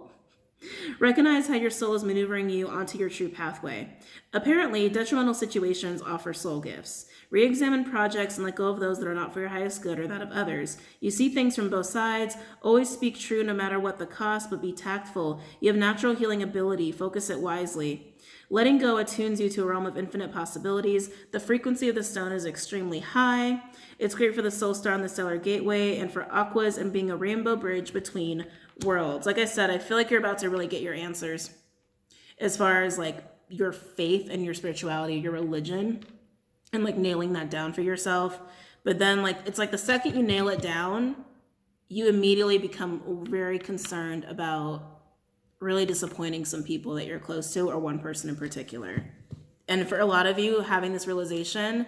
Recognize how your soul is maneuvering you onto your true pathway. Apparently, detrimental situations offer soul gifts. Re-examine projects and let go of those that are not for your highest good or that of others. You see things from both sides. Always speak true no matter what the cost, but be tactful. You have natural healing ability. Focus it wisely. Letting go attunes you to a realm of infinite possibilities. The frequency of the stone is extremely high. It's great for the soul star on the stellar gateway and for aquas and being a rainbow bridge between worlds. Like I said, I feel like you're about to really get your answers as far as like your faith and your spirituality, your religion, and like nailing that down for yourself. But then like it's like the second you nail it down, you immediately become very concerned about really disappointing some people that you're close to, or one person in particular. And for a lot of you, having this realization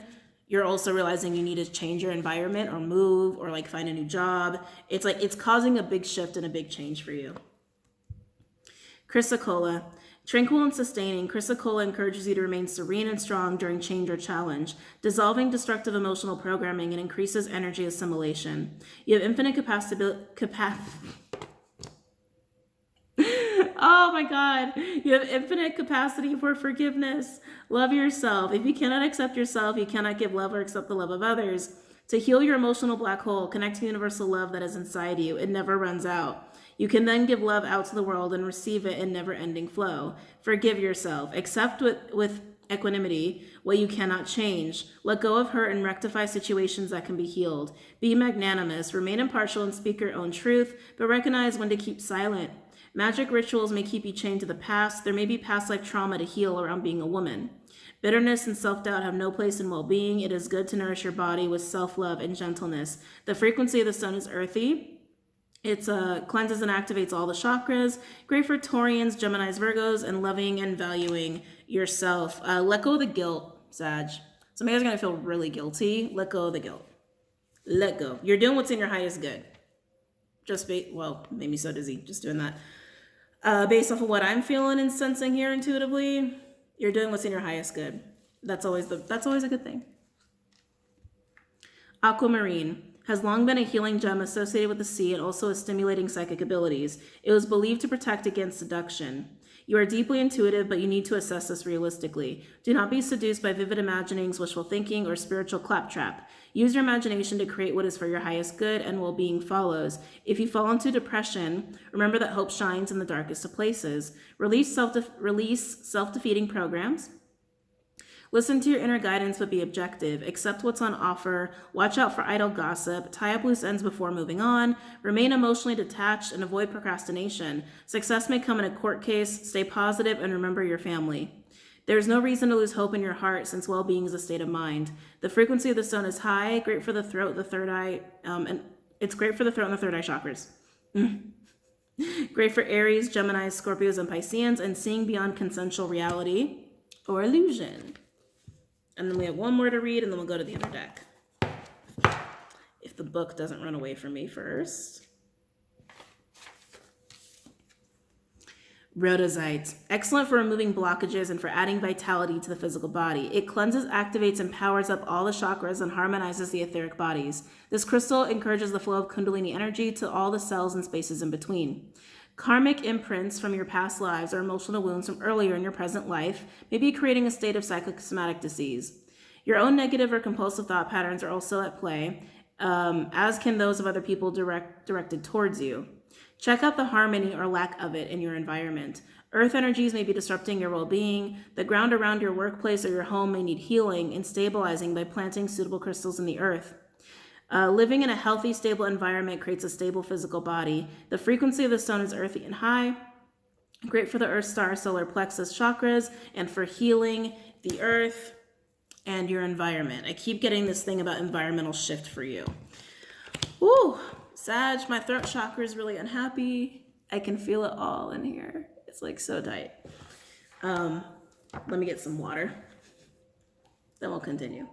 you're also realizing you need to change your environment or move or like find a new job. It's like it's causing a big shift and a big change for you. Chrysocolla. Tranquil and sustaining, Chrysocolla encourages you to remain serene and strong during change or challenge, dissolving destructive emotional programming and increases energy assimilation. You have infinite capacity. Oh my God. You have infinite capacity for forgiveness. Love yourself. If you cannot accept yourself, you cannot give love or accept the love of others. To heal your emotional black hole, connect to the universal love that is inside you. It never runs out. You can then give love out to the world and receive it in never-ending flow. Forgive yourself. Accept with equanimity what you cannot change. Let go of hurt and rectify situations that can be healed. Be magnanimous. Remain impartial and speak your own truth, but recognize when to keep silent. Magic rituals may keep you chained to the past. There may be past life trauma to heal around being a woman. Bitterness and self-doubt have no place in well-being. It is good to nourish your body with self-love and gentleness. The frequency of the sun is earthy. It cleanses and activates all the chakras. Great for Taurians, Geminis, Virgos, and loving and valuing yourself. Let go of the guilt, Sag. Some of you guys are going to feel really guilty. Let go of the guilt. Let go. You're doing what's in your highest good. Well, made me so dizzy just doing that. Based off of what I'm feeling and sensing here intuitively, you're doing what's in your highest good. That's always a good thing. Aquamarine has long been a healing gem associated with the sea and also has stimulating psychic abilities. It was believed to protect against seduction. You are deeply intuitive, but you need to assess this realistically. Do not be seduced by vivid imaginings, wishful thinking, or spiritual claptrap. Use your imagination to create what is for your highest good, and well-being follows. If you fall into depression, remember that hope shines in the darkest of places. Release self-defeating programs. Listen to your inner guidance, but be objective. Accept what's on offer. Watch out for idle gossip. Tie up loose ends before moving on. Remain emotionally detached and avoid procrastination. Success may come in a court case. Stay positive and remember your family. There is no reason to lose hope in your heart, since well-being is a state of mind. The frequency of the stone is high, great for the throat, the third eye, and it's great for the throat and the third eye chakras. Great for Aries, Geminis, Scorpios, and Pisceans, and seeing beyond consensual reality or illusion. And then we have one more to read, and then we'll go to the other deck. If the book doesn't run away from me first. Rhodozite. Excellent for removing blockages and for adding vitality to the physical body. It cleanses, activates, and powers up all the chakras and harmonizes the etheric bodies. This crystal encourages the flow of Kundalini energy to all the cells and spaces in between. Karmic imprints from your past lives or emotional wounds from earlier in your present life may be creating a state of psychosomatic disease. Your own negative or compulsive thought patterns are also at play, as can those of other people directed towards you. Check out the harmony or lack of it in your environment. Earth energies may be disrupting your well-being. The ground around your workplace or your home may need healing and stabilizing by planting suitable crystals in the earth. Living in a healthy, stable environment creates a stable physical body. The frequency of the stone is earthy and high. Great for the earth, star, solar plexus chakras and for healing the earth and your environment. I keep getting this thing about environmental shift for you. Ooh, Sag, my throat chakra is really unhappy. I can feel it all in here. It's like so tight. Let me get some water. Then we'll continue.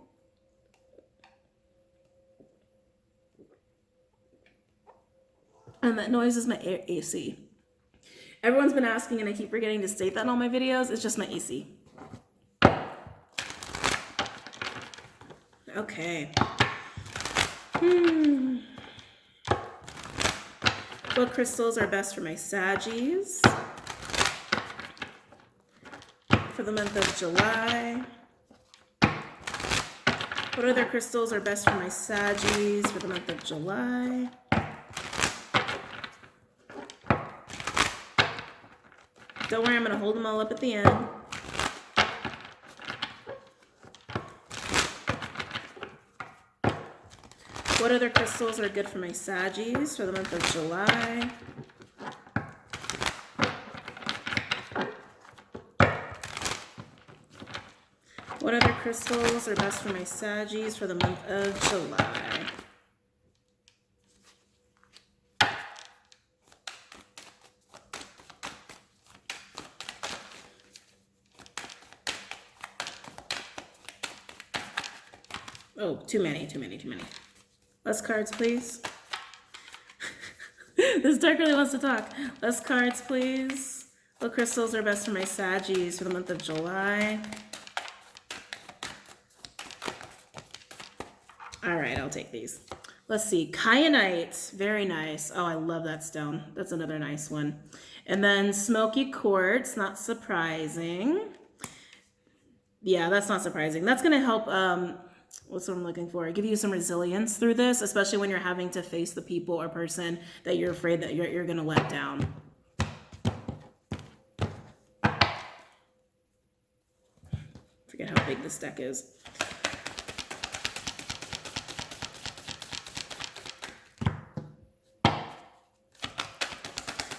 And that noise is my AC. Everyone's been asking, and I keep forgetting to state that in all my videos. It's just my AC. Okay. What crystals are best for my Saggies for the month of July? What other crystals are best for my Saggies for the month of July? Don't worry, I'm going to hold them all up at the end. What other crystals are good for my Saggies for the month of July? What other crystals are best for my Saggies for the month of July? Oh, too many. Less cards, please. This deck really wants to talk. Less cards, please. What crystals are best for my Saggies for the month of July? All right, I'll take these. Let's see. Kyanite. Very nice. Oh, I love that stone. That's another nice one. And then smoky quartz. Not surprising. Yeah, that's not surprising. That's going to help, what's what I'm looking for? Give you some resilience through this, especially when you're having to face the people or person that you're afraid that you're going to let down. Forget how big this deck is.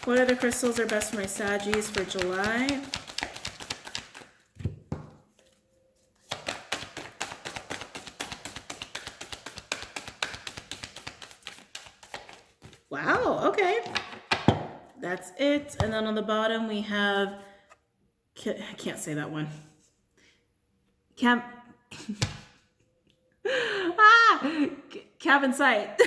What other crystals are best for my Saggies for July? Wow, okay. That's it. And then on the bottom we have, I can't say that one. Cabin site.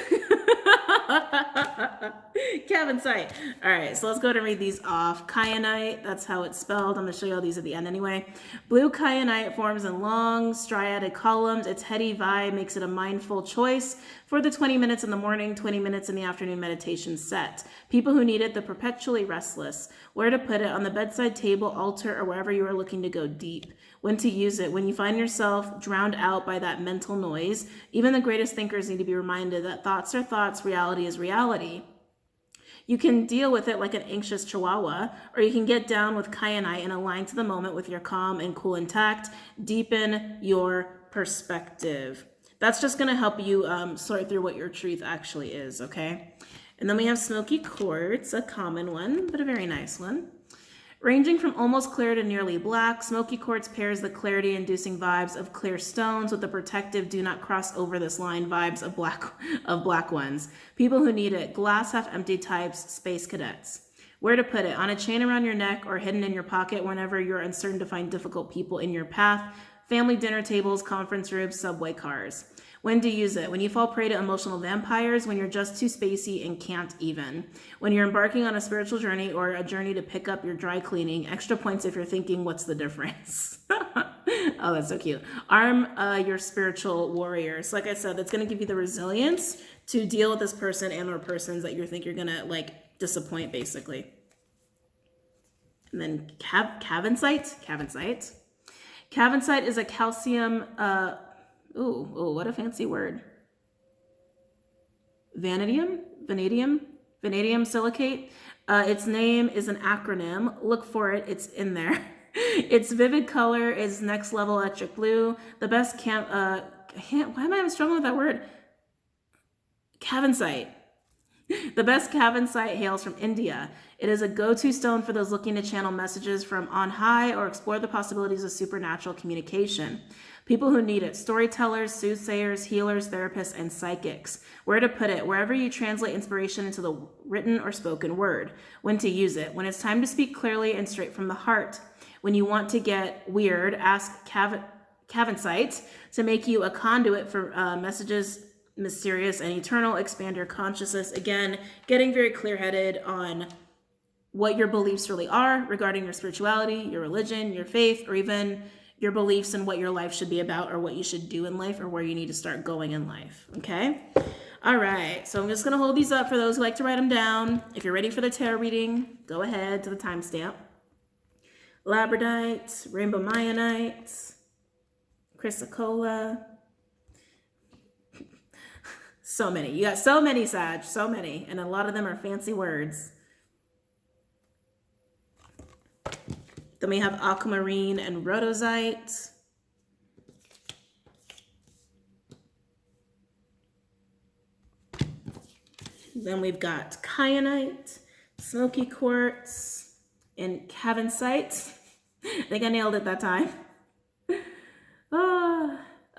Cabin site. All right, so let's go ahead and read these off. Kyanite, that's how it's spelled. I'm going to show you all these at the end anyway. Blue kyanite forms in long striated columns. Its heady vibe makes it a mindful choice for the 20 minutes in the morning, 20 minutes in the afternoon meditation set. People who need it, the perpetually restless. Where to put it: on the bedside table, altar, or wherever you are looking to go deep. When to use it: when you find yourself drowned out by that mental noise. Even the greatest thinkers need to be reminded that thoughts are thoughts, reality is reality. You can deal with it like an anxious chihuahua, or you can get down with kyanite and align to the moment with your calm and cool intact. Deepen your perspective. That's just going to help you sort through what your truth actually is, okay? And then we have smoky quartz, a common one, but a very nice one. Ranging from almost clear to nearly black, smoky quartz pairs the clarity-inducing vibes of clear stones with the protective "do not cross over this line" vibes of black ones. People who need it: glass half-empty types, space cadets. Where to put it: on a chain around your neck or hidden in your pocket whenever you're uncertain to find difficult people in your path. Family dinner tables, conference rooms, subway cars. When to use it: when you fall prey to emotional vampires, when you're just too spacey and can't even. When you're embarking on a spiritual journey or a journey to pick up your dry cleaning. Extra points if you're thinking, what's the difference? Oh, that's so cute. Arm your spiritual warriors. Like I said, that's going to give you the resilience to deal with this person and or persons that you think you're going to like disappoint, basically. And then Cavensite. Cavensite is a calcium, ooh, what a fancy word. Vanadium silicate. Its name is an acronym. Look for it, it's in there. Its vivid color is next level electric blue. The best why am I struggling with that word? Cavensite. The best Cavensite hails from India. It is a go-to stone for those looking to channel messages from on high or explore the possibilities of supernatural communication. People who need it: storytellers, soothsayers, healers, therapists, and psychics. Where to put it: wherever you translate inspiration into the written or spoken word. When to use it: when it's time to speak clearly and straight from the heart. When you want to get weird, ask Cavensite to make you a conduit for messages mysterious and eternal. Expand your consciousness. Again, getting very clear-headed on what your beliefs really are regarding your spirituality, your religion, your faith, or even your beliefs and what your life should be about, or what you should do in life, or where you need to start going in life. Okay? All right. So I'm just going to hold these up for those who like to write them down. If you're ready for the tarot reading, go ahead to the timestamp. Labradorite, rainbow Mayanite, chrysocolla. So many. You got so many, Sag. So many. And a lot of them are fancy words. Then we have aquamarine and rhodozite. Then we've got kyanite, smoky quartz, and cavensite. I think I nailed it that time.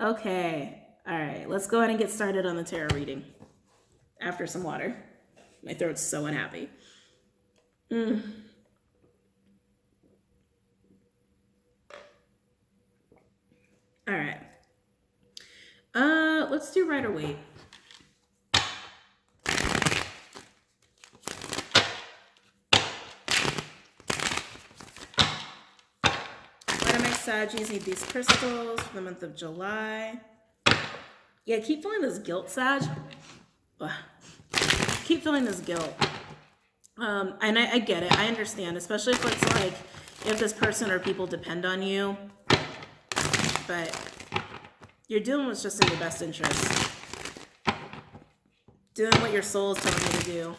Okay. All right, let's go ahead and get started on the tarot reading after some water. My throat's so unhappy. All right. Let's do Rider Waite. Why do my Saggies need these crystals for the month of July? Yeah, I keep feeling this guilt, Sag. Ugh. Keep feeling this guilt. And I get it. I understand, especially if it's like, if this person or people depend on you. But you're doing what's just in your best interest. Doing what your soul is telling you to do.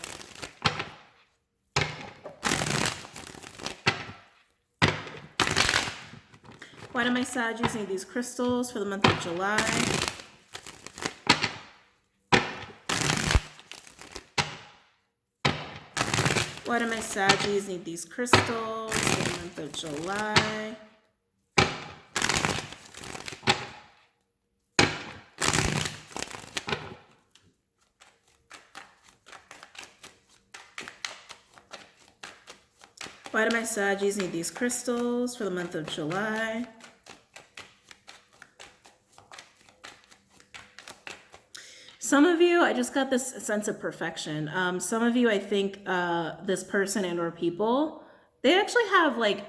Why do my Saggies need these crystals for the month of July? Why do my Saggies need these crystals for the month of July? Why do my Saggies need these crystals for the month of July? Some of you, I just got this sense of perfection. Some of you, I think this person and or people, they actually have like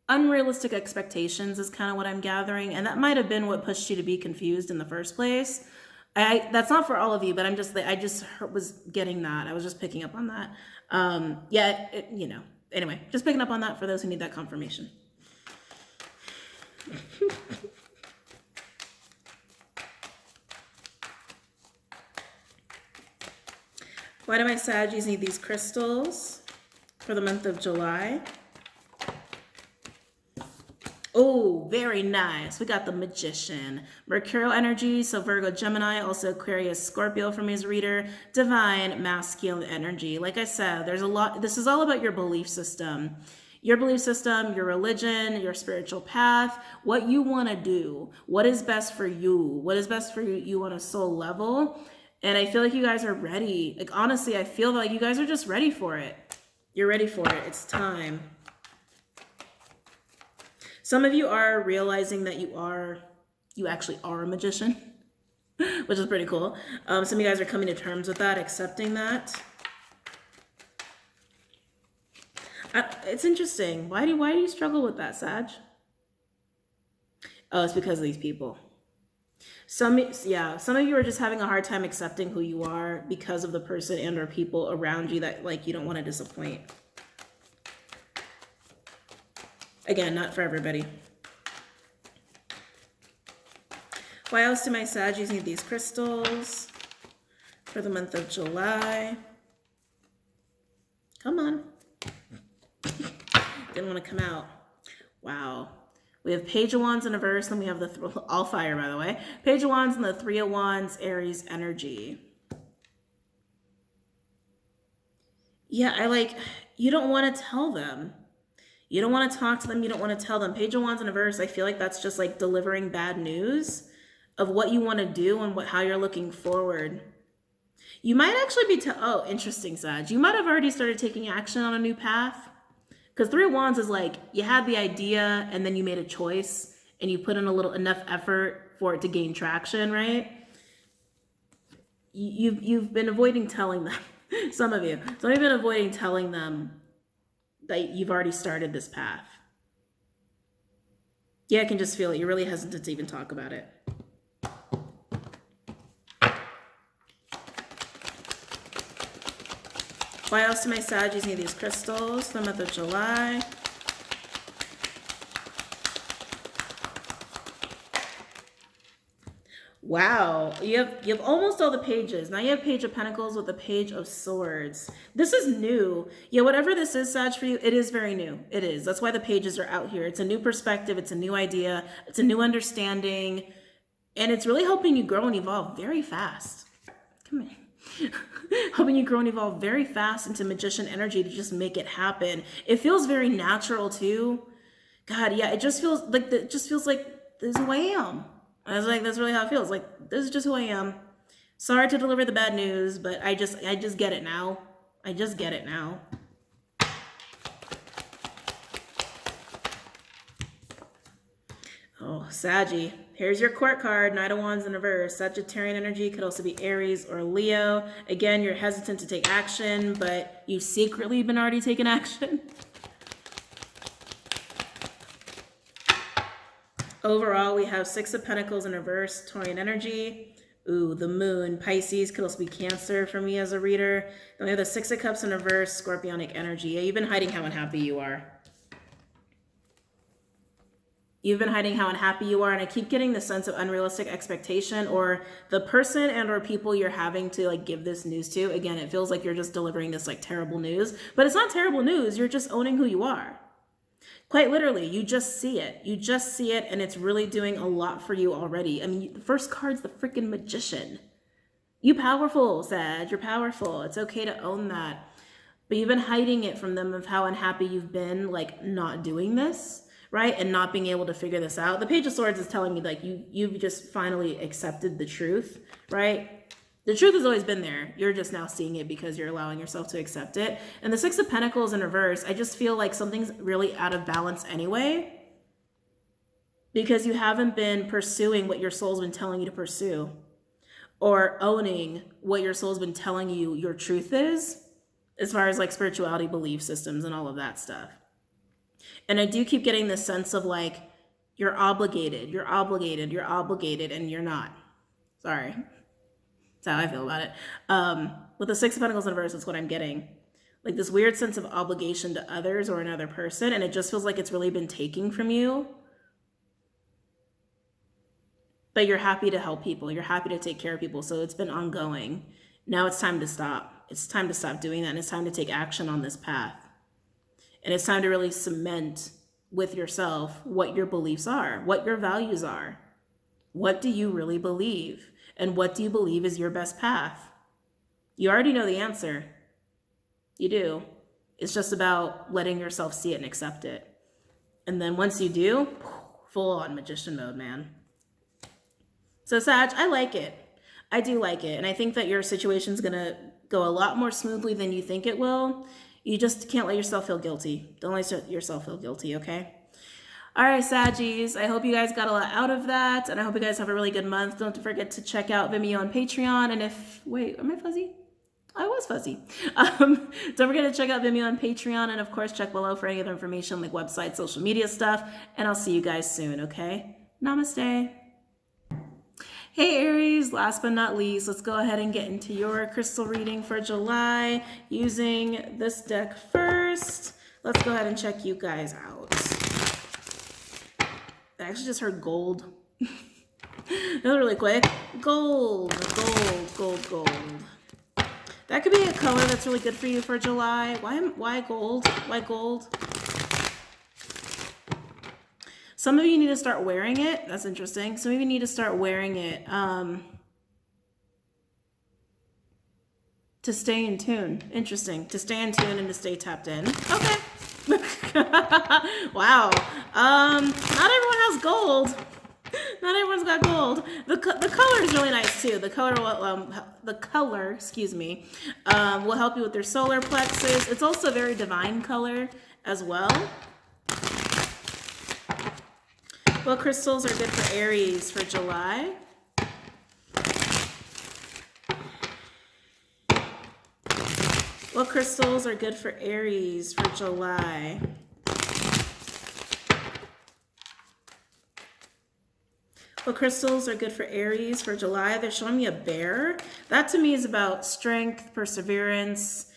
unrealistic expectations is kind of what I'm gathering. And that might have been what pushed you to be confused in the first place. That's not for all of you, but I just was getting that. I was just picking up on that. You know, anyway, just picking up on that for those who need that confirmation. Why do my Saggies need these crystals for the month of July? Oh, very nice. We got the Magician. Mercurial energy, so Virgo, Gemini, also Aquarius, Scorpio from his reader. Divine, masculine energy. Like I said, there's a lot. This is all about your belief system. Your belief system, your religion, your spiritual path, what you want to do, what is best for you, what is best for you on a soul level. And I feel like you guys are ready. Like, honestly, I feel like you guys are just ready for it. You're ready for it. It's time. Some of you are realizing that you actually are a magician, which is pretty cool. Some of you guys are coming to terms with that, accepting that. It's interesting. Why do you struggle with that, Sag? Oh, it's because of these people. Some of you are just having a hard time accepting who you are because of the person and or people around you that like you don't want to disappoint. Again, not for everybody. Why else do my Saggies need these crystals for the month of July? Come on. Didn't want to come out. Wow. We have Page of Wands in a verse, and we have all fire, by the way. Page of Wands and the Three of Wands, Aries energy. Yeah, you don't want to tell them. You don't want to talk to them. You don't want to tell them. Page of Wands in a verse, I feel like that's just like delivering bad news of what you want to do and how you're looking forward. You might actually be, oh, interesting, Sag. You might have already started taking action on a new path. Because Three of Wands is like, you had the idea and then you made a choice and you put in enough effort for it to gain traction, right? You've been avoiding telling them, some of you. So you've been avoiding telling them that you've already started this path. Yeah, I can just feel it. You're really hesitant to even talk about it. Why else do my Saggies need these crystals for the month of July? Wow, you have almost all the pages. Now you have Page of Pentacles with the Page of Swords. This is new. Yeah, whatever this is, Sag, for you, it is very new. It is. That's why the pages are out here. It's a new perspective. It's a new idea. It's a new understanding. And it's really helping you grow and evolve very fast. Come here. Helping you grow and evolve very fast into magician energy to just make it happen. It feels very natural too. God, yeah, it just feels like this is who I am. I was like, that's really how it feels. Like, this is just who I am. Sorry to deliver the bad news, but I just get it now. I just get it now. Oh, Saggy. Here's your court card, Knight of Wands in reverse. Sagittarian energy could also be Aries or Leo. Again, you're hesitant to take action, but you've secretly been already taking action. Overall, we have Six of Pentacles in reverse, Taurian energy. Ooh, the Moon, Pisces, could also be Cancer for me as a reader. Then we have the Six of Cups in reverse, Scorpionic energy. Yeah, you've been hiding how unhappy you are. You've been hiding how unhappy you are, and I keep getting the sense of unrealistic expectation, or the person and or people you're having to like give this news to. Again, it feels like you're just delivering this like terrible news, but it's not terrible news. You're just owning who you are. Quite literally, you just see it. You just see it, and it's really doing a lot for you already. I mean, the first card's the freaking Magician. You powerful, Sag. You're powerful. It's okay to own that. But you've been hiding it from them of how unhappy you've been, like not doing this. Right? And not being able to figure this out. The Page of Swords is telling me like you've just finally accepted the truth, right? The truth has always been there. You're just now seeing it because you're allowing yourself to accept it. And the Six of Pentacles in reverse, I just feel like something's really out of balance anyway, because you haven't been pursuing what your soul's been telling you to pursue, or owning what your soul's been telling you your truth is, as far as like spirituality, belief systems, and all of that stuff. And I do keep getting this sense of like, you're obligated, and you're not. Sorry. That's how I feel about it. With the Six of Pentacles in reverse, that's what I'm getting. Like this weird sense of obligation to others or another person, and it just feels like it's really been taking from you. But you're happy to help people. You're happy to take care of people. So it's been ongoing. Now it's time to stop. It's time to stop doing that, and it's time to take action on this path. And it's time to really cement with yourself what your beliefs are, what your values are. What do you really believe? And what do you believe is your best path? You already know the answer. You do. It's just about letting yourself see it and accept it. And then once you do, full on Magician mode, man. So Sag, I like it. I do like it. And I think that your situation's going to go a lot more smoothly than you think it will. You just can't let yourself feel guilty. Don't let yourself feel guilty, okay? All right, Saggies, I hope you guys got a lot out of that, and I hope you guys have a really good month. Don't forget to check out Vimeo and Patreon, and wait, am I fuzzy? I was fuzzy. Don't forget to check out Vimeo and Patreon, and of course, check below for any other information like website, social media stuff, and I'll see you guys soon, okay? Namaste. Hey Aries, last but not least, let's go ahead and get into your crystal reading for July using this deck first. Let's go ahead and check you guys out. I actually just heard gold. That was really quick. Gold. That could be a color that's really good for you for July. Why gold? Why gold? Some of you need to start wearing it. That's interesting. Some of you need to start wearing it to stay in tune. Interesting. To stay in tune and to stay tapped in. Okay. Wow. Not everyone has gold. Not everyone's got gold. The color is really nice too. The color, excuse me, will help you with your solar plexus. It's also a very divine color as well. What crystals are good for Aries for July? What crystals are good for Aries for July? What crystals are good for Aries for July? They're showing me a bear. That to me is about strength, perseverance,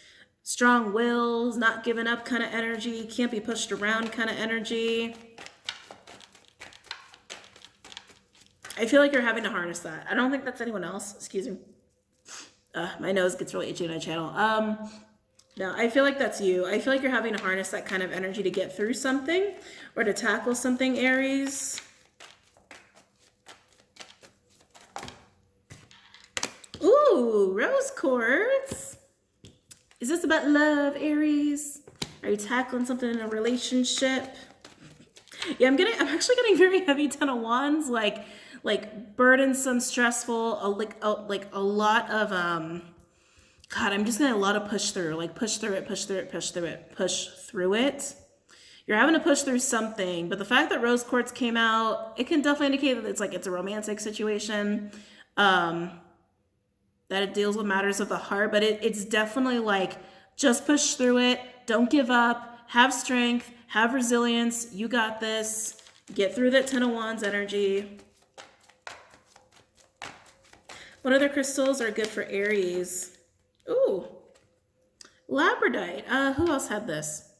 strong wills, not giving up kind of energy, can't be pushed around kind of energy. I feel like you're having to harness that. I don't think that's anyone else. Excuse me. My nose gets really itchy when I channel. No, I feel like that's you. I feel like you're having to harness that kind of energy to get through something or to tackle something, Aries. Ooh, rose quartz. Is this about love, Aries? Are you tackling something in a relationship? Yeah, I'm actually getting very heavy Ten of Wands, like burdensome, stressful, like a lot of God, I'm just getting a lot of push through, like push through it. You're having to push through something, but the fact that rose quartz came out, it can definitely indicate that it's a romantic situation, that it deals with matters of the heart, but it's definitely like, just push through it. Don't give up. Have strength. Have resilience. You got this. Get through that 10 of Wands energy. What other crystals are good for Aries? Ooh, labradorite. Who else had this?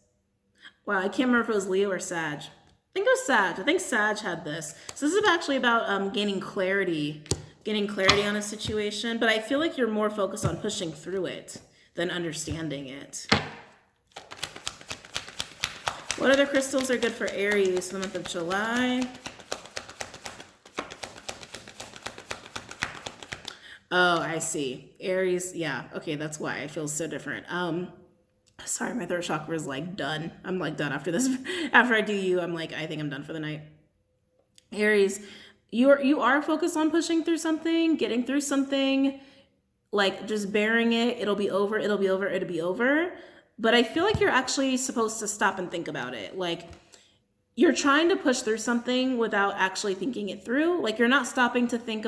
Wow, I can't remember if it was Leo or Sag. I think it was Sag. I think Sag had this. So this is actually about gaining clarity on a situation, but I feel like you're more focused on pushing through it than understanding it. What other crystals are good for Aries for the month of July? Oh, I see. Aries, yeah. Okay, that's why I feel so different. Sorry, my throat chakra is like done. I'm like done after this. After I do you, I'm like, I think I'm done for the night. Aries, you are focused on pushing through something, getting through something, like just bearing it. It'll be over, it'll be over, it'll be over. But I feel like you're actually supposed to stop and think about it. Like, you're trying to push through something without actually thinking it through. Like, you're not stopping to just think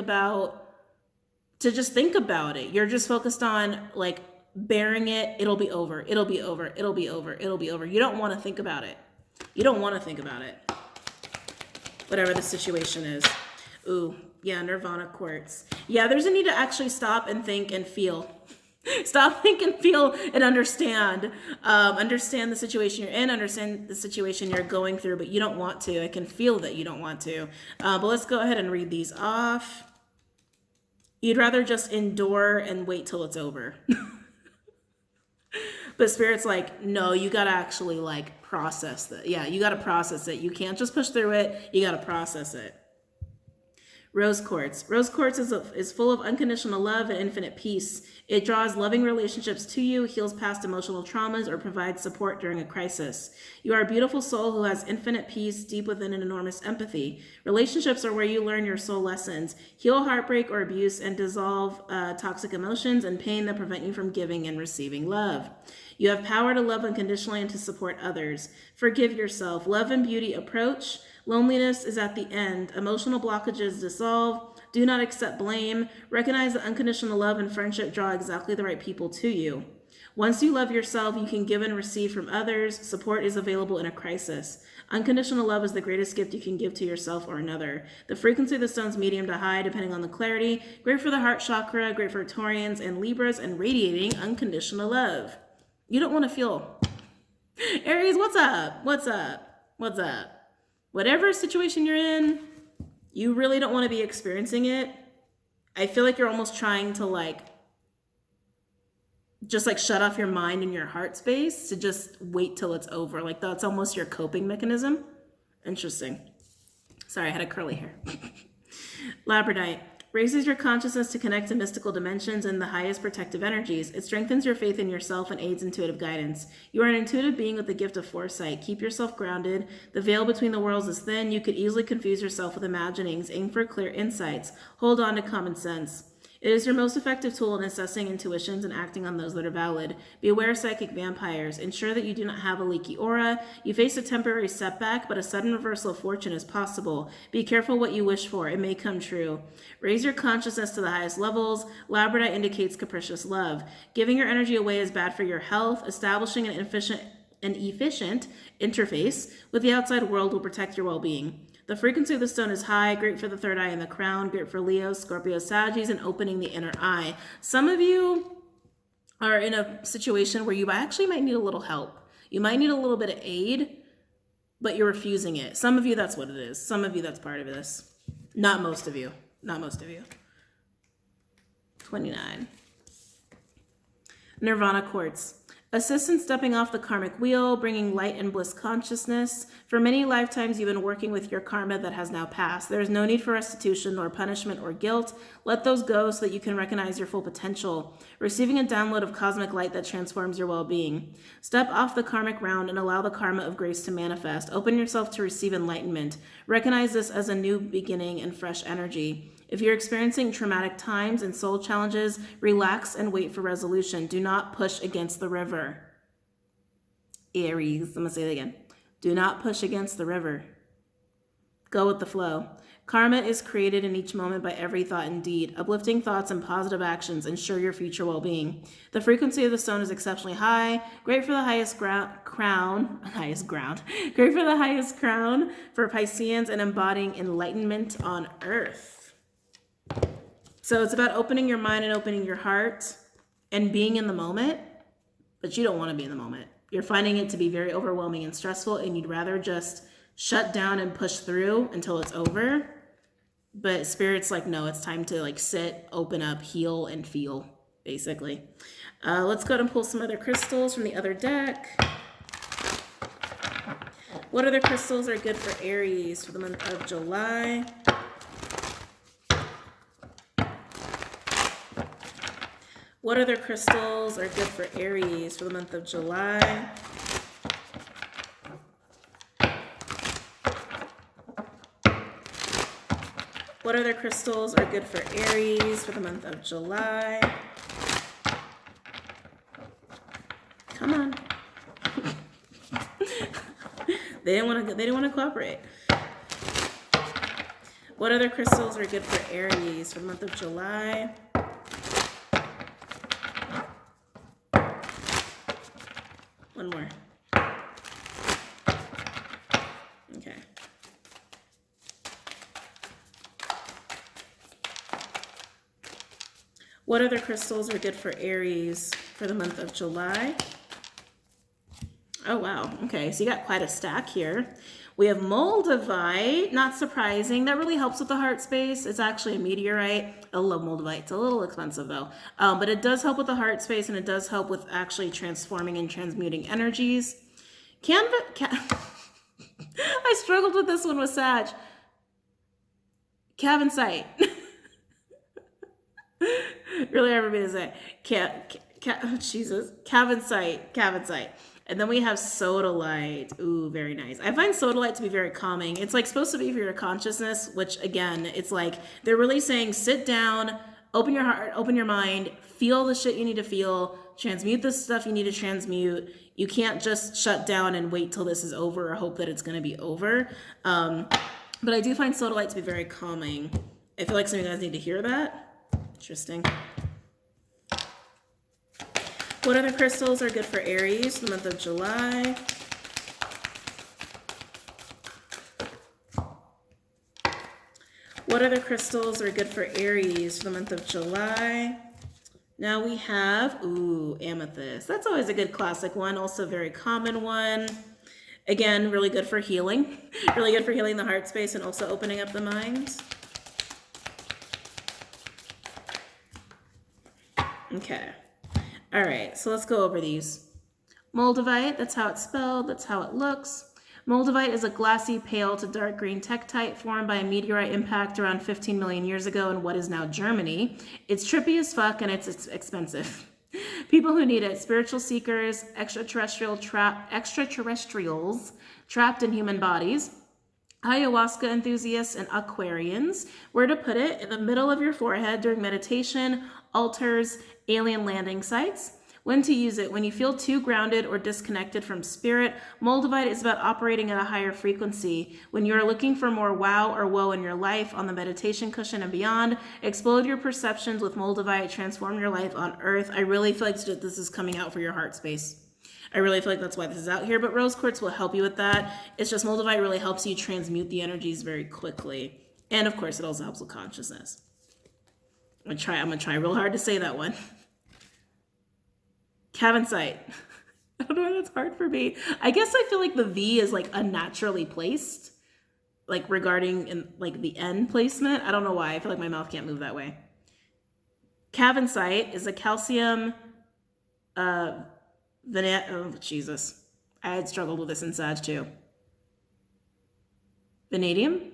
about it. You're just focused on like bearing it. It'll be over. It'll be over. It'll be over. It'll be over. You don't want to think about it. You don't want to think about it. Whatever the situation is. Ooh, yeah, Nirvana quartz. Yeah, there's a need to actually stop and think and feel. Stop, think, and feel and understand. Understand the situation you're in, understand the situation you're going through, but you don't want to. I can feel that you don't want to. But let's go ahead and read these off. You'd rather just endure and wait till it's over. But Spirit's like, no, you got to actually like process that. Yeah, you got to process it. You can't just push through it. You got to process it. Rose quartz. Rose quartz is full of unconditional love and infinite peace. It draws loving relationships to you, heals past emotional traumas, or provides support during a crisis. You are a beautiful soul who has infinite peace deep within an enormous empathy. Relationships are where you learn your soul lessons, heal heartbreak or abuse, and dissolve toxic emotions and pain that prevent you from giving and receiving love. You have power to love unconditionally and to support others. Forgive yourself. Love and beauty approach. Loneliness is at the end. Emotional blockages dissolve. Do not accept blame. Recognize that unconditional love and friendship draw exactly the right people to you. Once you love yourself, you can give and receive from others. Support is available in a crisis. Unconditional love is the greatest gift you can give to yourself or another. The frequency of the stone's medium to high, depending on the clarity. Great for the heart chakra, great for Taurians and Libras, and radiating unconditional love. You don't want to feel... Aries, what's up? What's up? What's up? Whatever situation you're in, you really don't want to be experiencing it. I feel like you're almost trying to just shut off your mind and your heart space to just wait till it's over. Like that's almost your coping mechanism. Interesting. Sorry, I had a curly hair. Labradorite. Raises your consciousness to connect to mystical dimensions and the highest protective energies. It strengthens your faith in yourself and aids intuitive guidance. You are an intuitive being with the gift of foresight. Keep yourself grounded. The veil between the worlds is thin. You could easily confuse yourself with imaginings. Aim for clear insights. Hold on to common sense. It is your most effective tool in assessing intuitions and acting on those that are valid. Be aware of psychic vampires. Ensure that you do not have a leaky aura. You face a temporary setback, but a sudden reversal of fortune is possible. Be careful what you wish for. It may come true. Raise your consciousness to the highest levels. Labradorite indicates capricious love. Giving your energy away is bad for your health. Establishing an efficient interface with the outside world will protect your well-being. The frequency of the stone is high, great for the third eye and the crown, great for Leo, Scorpio, Sagittarius, and opening the inner eye. Some of you are in a situation where you actually might need a little help. You might need a little bit of aid, but you're refusing it. Some of you, that's what it is. Some of you, that's part of this. Not most of you. Not most of you. 29. Nirvana quartz. Assist in stepping off the karmic wheel, bringing light and bliss consciousness. For many lifetimes, you've been working with your karma that has now passed. There is no need for restitution, nor punishment, or guilt. Let those go so that you can recognize your full potential, receiving a download of cosmic light that transforms your well-being. Step off the karmic round and allow the karma of grace to manifest. Open yourself to receive enlightenment. Recognize this as a new beginning and fresh energy. If you're experiencing traumatic times and soul challenges, relax and wait for resolution. Do not push against the river. Aries, I'm going to say it again. Do not push against the river. Go with the flow. Karma is created in each moment by every thought and deed. Uplifting thoughts and positive actions ensure your future well-being. The frequency of the stone is exceptionally high. Great for the highest crown. Great for the highest crown for Pisceans and embodying enlightenment on earth. So it's about opening your mind and opening your heart and being in the moment, but you don't want to be in the moment. You're finding it to be very overwhelming and stressful, and you'd rather just shut down and push through until it's over. But Spirit's like, no, it's time to like sit, open up, heal, and feel, basically. Let's go ahead and pull some other crystals from the other deck. What other crystals are good for Aries for the month of July? What other crystals are good for Aries for the month of July? What other crystals are good for Aries for the month of July? Come on. They didn't want to cooperate. What other crystals are good for Aries for the month of July? One more. Okay. What other crystals are good for Aries for the month of July? Oh, wow. Okay, so you got quite a stack here. We have Moldavite, not surprising. That really helps with the heart space. It's actually a meteorite. I love Moldavite. It's a little expensive though. But it does help with the heart space, and it does help with actually transforming and transmuting energies. I struggled with this one with Sag. Cavensite. Really hard for me to say. Jesus. Cavensite. And then we have sodalite. Ooh, very nice. I find sodalite to be very calming. It's like supposed to be for your consciousness, which again, it's like they're really saying sit down, open your heart, open your mind, feel the shit you need to feel, transmute the stuff you need to transmute. You can't just shut down and wait till this is over or hope that it's going to be over. But I do find sodalite to be very calming. I feel like some of you guys need to hear that. Interesting. What other crystals are good for Aries for the month of July? What other crystals are good for Aries for the month of July? Now we have, ooh, amethyst. That's always a good classic one, also a very common one. Again, really good for healing. Really good for healing the heart space and also opening up the mind. Okay. All right, so let's go over these. Moldavite, that's how it's spelled, that's how it looks. Moldavite is a glassy, pale to dark green tektite formed by a meteorite impact around 15 million years ago in what is now Germany. It's trippy as fuck and it's expensive. People who need it, spiritual seekers, extraterrestrials trapped in human bodies, ayahuasca enthusiasts, and Aquarians. Where to put it? In the middle of your forehead during meditation, altars, alien landing sites. When to use it? When you feel too grounded or disconnected from spirit. Moldavite is about operating at a higher frequency. When you are looking for more wow or woe in your life, on the meditation cushion and beyond, explode your perceptions with Moldavite, transform your life on earth. I really feel like this is coming out for your heart space. I really feel like that's why this is out here, but rose quartz will help you with that. It's just Moldavite really helps you transmute the energies very quickly. And of course, it also helps with consciousness. I'm gonna try real hard to say that one. Cavensite. I don't know why that's hard for me. I guess I feel like the V is like unnaturally placed, like regarding in like the N placement. I don't know why. I feel like my mouth can't move that way. Cavensite is a calcium, oh Jesus. I had struggled with this in Sag too. Vanadium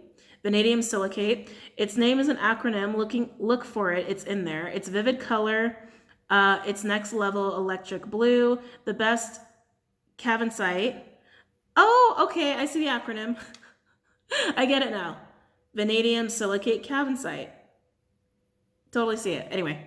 silicate. Its name is an acronym. Look for it. It's in there. It's vivid color. It's next level electric blue. The best Cavensite. Oh, okay. I see the acronym. I get it now. Vanadium silicate Cavensite. Totally see it. Anyway,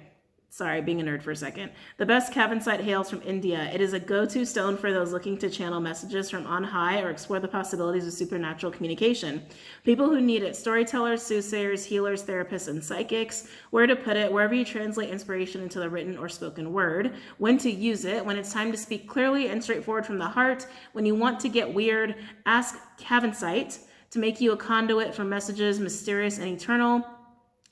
Sorry, being a nerd for a second. The best Cavansite hails from India. It is a go-to stone for those looking to channel messages from on high or explore the possibilities of supernatural communication. People who need it: storytellers, soothsayers, healers, therapists, and psychics. Where to put it: wherever you translate inspiration into the written or spoken word. When to use it: when it's time to speak clearly and straightforward from the heart. When you want to get weird, ask Cavansite to make you a conduit for messages mysterious and eternal.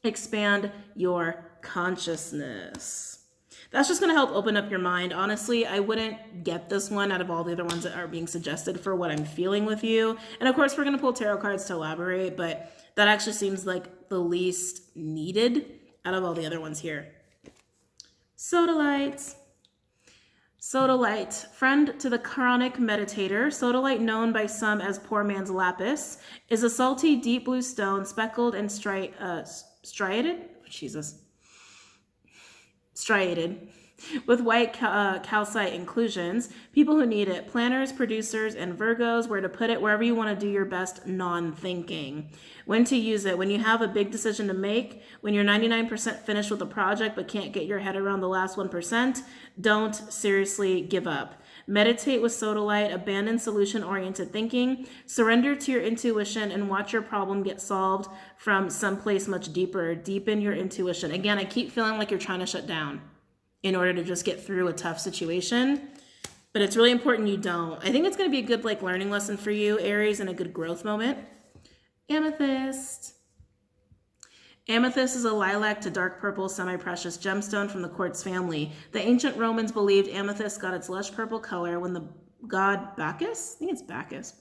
Expand your consciousness. That's just going to help open up your mind. Honestly, I wouldn't get this one out of all the other ones that are being suggested for what I'm feeling with you. And of course, we're going to pull tarot cards to elaborate, but that actually seems like the least needed out of all the other ones here. Sodalite. Sodalite, friend to the chronic meditator. Sodalite, known by some as poor man's lapis, is a salty, deep blue stone, speckled and striated with white calcite inclusions. People who need it: planners, producers, and Virgos. Where to put it: wherever you want to do your best non-thinking. When to use it: when you have a big decision to make, when you're 99% finished with a project but can't get your head around the last 1%. Don't seriously give up. Meditate with sodalite. Abandon solution-oriented thinking. Surrender to your intuition and watch your problem get solved from someplace much deeper. Deepen your intuition. Again, I keep feeling like you're trying to shut down in order to just get through a tough situation, but it's really important you don't. I think it's going to be a good learning lesson for you, Aries, and a good growth moment. Amethyst. Amethyst is a lilac to dark purple semi-precious gemstone from the quartz family. The ancient Romans believed amethyst got its lush purple color when the god Bacchus, I think it's Bacchus,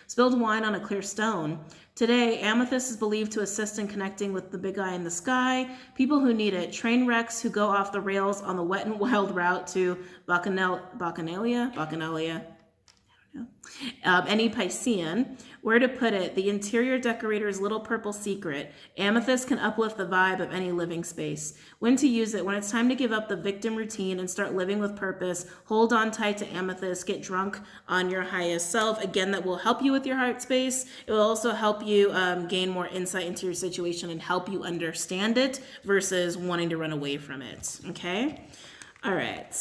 spilled wine on a clear stone. Today, amethyst is believed to assist in connecting with the big eye in the sky. People who need it: train wrecks who go off the rails on the wet and wild route to Bacchanalia. Any Piscean. Where to put it: the interior decorator's little purple secret. Amethyst can uplift the vibe of any living space. When to use it: when it's time to give up the victim routine and start living with purpose. Hold on tight to amethyst. Get drunk on your highest self. Again, that will help you with your heart space. It will also help you gain more insight into your situation and help you understand it versus wanting to run away from it. Okay? All right.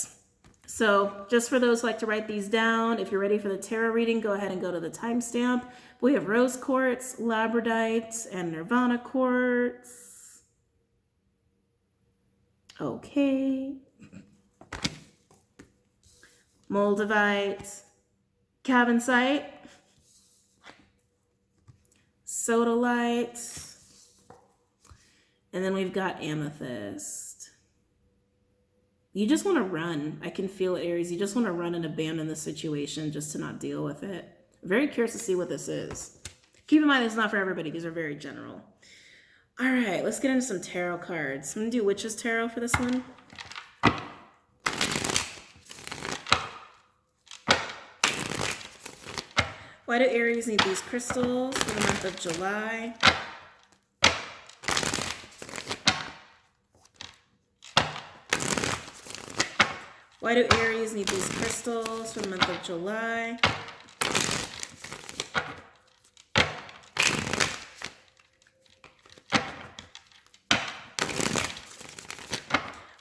So just for those who like to write these down, if you're ready for the tarot reading, go ahead and go to the timestamp. We have rose quartz, labradite, and nirvana quartz. Okay. Moldavite, Cavansite, sodalite, and then we've got amethyst. You just want to run. I can feel it, Aries. You just want to run and abandon the situation just to not deal with it. I'm very curious to see what this is. Keep in mind, it's not for everybody. These are very general. All right, let's get into some tarot cards. I'm going to do Witch's Tarot for this one. Why do Aries need these crystals for the month of July? Why do Aries need these crystals for the month of July?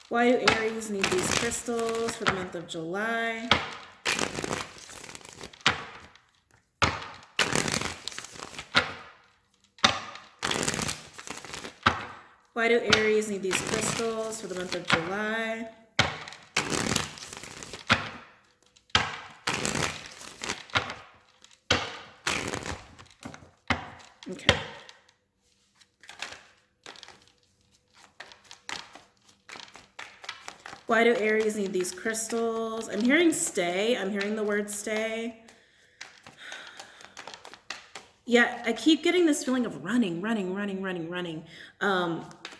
Why do Aries need these crystals for the month of July? Why do Aries need these crystals for the month of July? Okay. Why do Aries need these crystals? I'm hearing stay. I'm hearing the word stay. Yeah, I keep getting this feeling of running.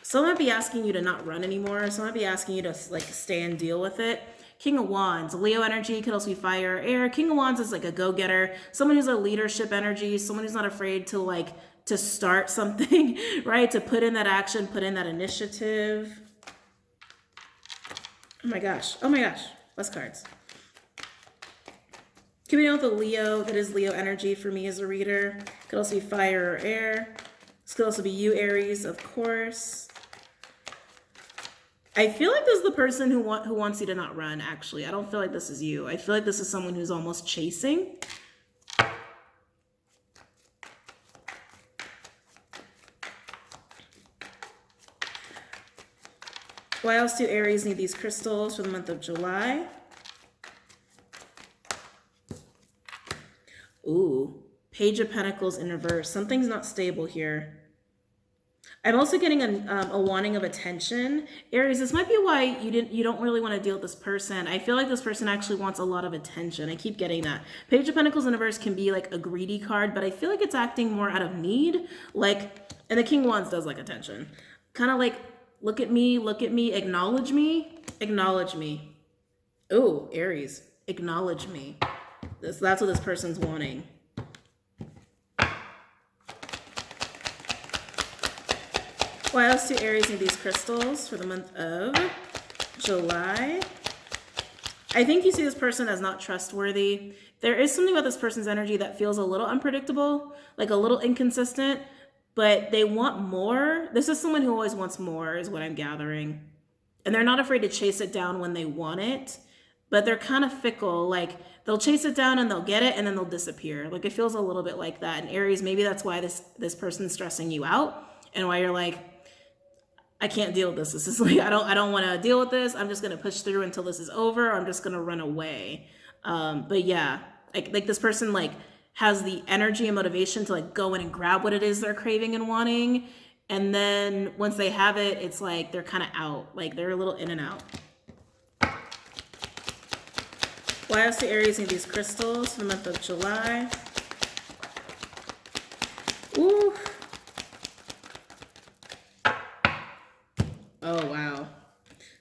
Someone might be asking you to not run anymore. Someone might be asking you to stay and deal with it. King of Wands, Leo energy, could also be fire or air. King of Wands is like a go-getter, someone who's a leadership energy, someone who's not afraid to start something, right? To put in that action, put in that initiative. Oh my gosh, less cards. Keep it on with the Leo, that is Leo energy for me as a reader. Could also be fire or air. This could also be you, Aries, of course. I feel like this is the person who wants you to not run, actually. I don't feel like this is you. I feel like this is someone who's almost chasing. Why else do Aries need these crystals for the month of July? Ooh, Page of Pentacles in reverse. Something's not stable here. I'm also getting a wanting of attention. Aries, this might be why you don't really want to deal with this person. I feel like this person actually wants a lot of attention. I keep getting that. Page of Pentacles in reverse can be like a greedy card, but I feel like it's acting more out of need. Like, and the King of Wands does like attention. Kind of like, look at me, acknowledge me, acknowledge me. Ooh, Aries, acknowledge me. That's what this person's wanting. Why else do Aries need these crystals for the month of July? I think you see this person as not trustworthy. There is something about this person's energy that feels a little unpredictable, like a little inconsistent, but they want more. This is someone who always wants more, is what I'm gathering. And they're not afraid to chase it down when they want it, but they're kind of fickle. Like, they'll chase it down and they'll get it and then they'll disappear. Like, it feels a little bit like that. And Aries, maybe that's why this person's stressing you out and why you're like, I can't deal with this. This is like, I don't want to deal with this. I'm just going to push through until this is over. Or I'm just going to run away. But yeah, like this person like has the energy and motivation to like go in and grab what it is they're craving and wanting. And then once they have it, it's like they're kind of out. Like they're a little in and out. Why else do Aries need these crystals for the month of July? Ooh. Oh, wow.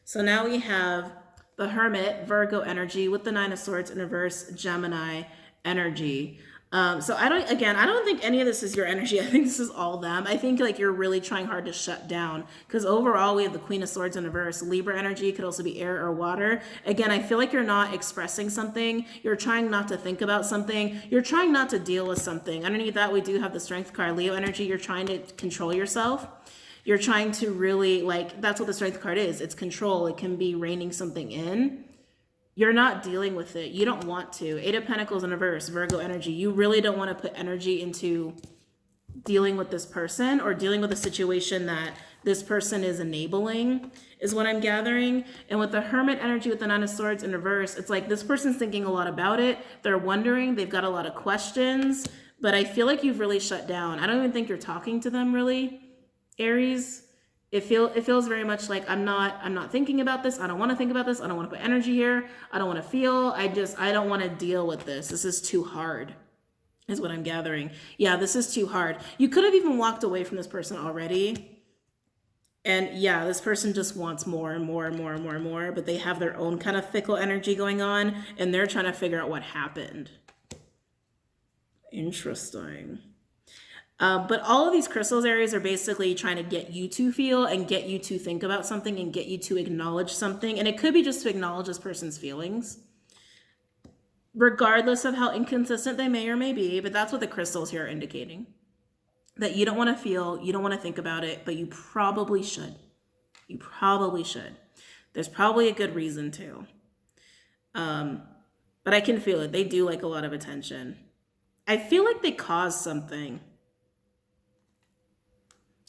So now we have the Hermit, Virgo energy with the Nine of Swords in reverse, Gemini energy. So I don't think any of this is your energy. I think this is all them. I think like you're really trying hard to shut down because overall we have the Queen of Swords in reverse. Libra energy could also be air or water. Again, I feel like you're not expressing something. You're trying not to think about something. You're trying not to deal with something. Underneath that, we do have the Strength card, Leo energy. You're trying to control yourself. You're trying to really, like, that's what the Strength card is. It's control. It can be reining something in. You're not dealing with it. You don't want to. Eight of Pentacles in reverse, Virgo energy. You really don't want to put energy into dealing with this person or dealing with a situation that this person is enabling, is what I'm gathering. And with the Hermit energy with the Nine of Swords in reverse, it's like this person's thinking a lot about it. They're wondering. They've got a lot of questions. But I feel like you've really shut down. I don't even think you're talking to them, really. Aries, it feels very much like I'm not thinking about this. I don't want to think about this. I don't want to put energy here. I don't want to feel. I don't want to deal with this. This is too hard, is what I'm gathering. Yeah, this is too hard. You could have even walked away from this person already. And yeah, this person just wants more and more and more and more and more, but they have their own kind of fickle energy going on and they're trying to figure out what happened. Interesting. But all of these crystals areas are basically trying to get you to feel and get you to think about something and get you to acknowledge something. And it could be just to acknowledge this person's feelings, regardless of how inconsistent they may or may be. But that's what the crystals here are indicating. That you don't want to feel, you don't want to think about it, but you probably should. You probably should. There's probably a good reason to. But I can feel it. They do like a lot of attention. I feel like they caused something.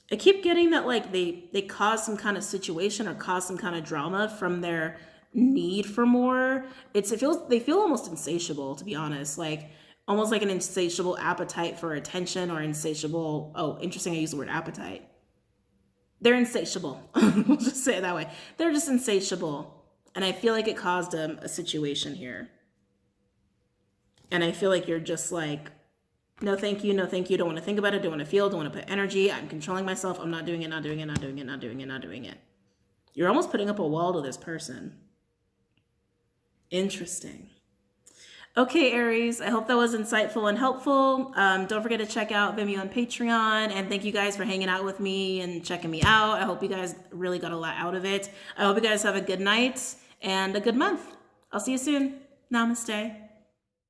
I keep getting that like they cause some kind of situation or cause some kind of drama from their need for more. They feel almost insatiable, to be honest, like almost like an insatiable appetite for attention or insatiable. Oh, interesting. I use the word appetite. They're insatiable. We'll just say it that way. They're just insatiable. And I feel like it caused a situation here. And I feel like you're just like, no, thank you. No, thank you. Don't want to think about it. Don't want to feel. Don't want to put energy. I'm controlling myself. I'm not doing it, not doing it, not doing it, not doing it, not doing it. You're almost putting up a wall to this person. Interesting. Okay, Aries, I hope that was insightful and helpful. Don't forget to check out Vimeo and Patreon. And thank you guys for hanging out with me and checking me out. I hope you guys really got a lot out of it. I hope you guys have a good night and a good month. I'll see you soon. Namaste.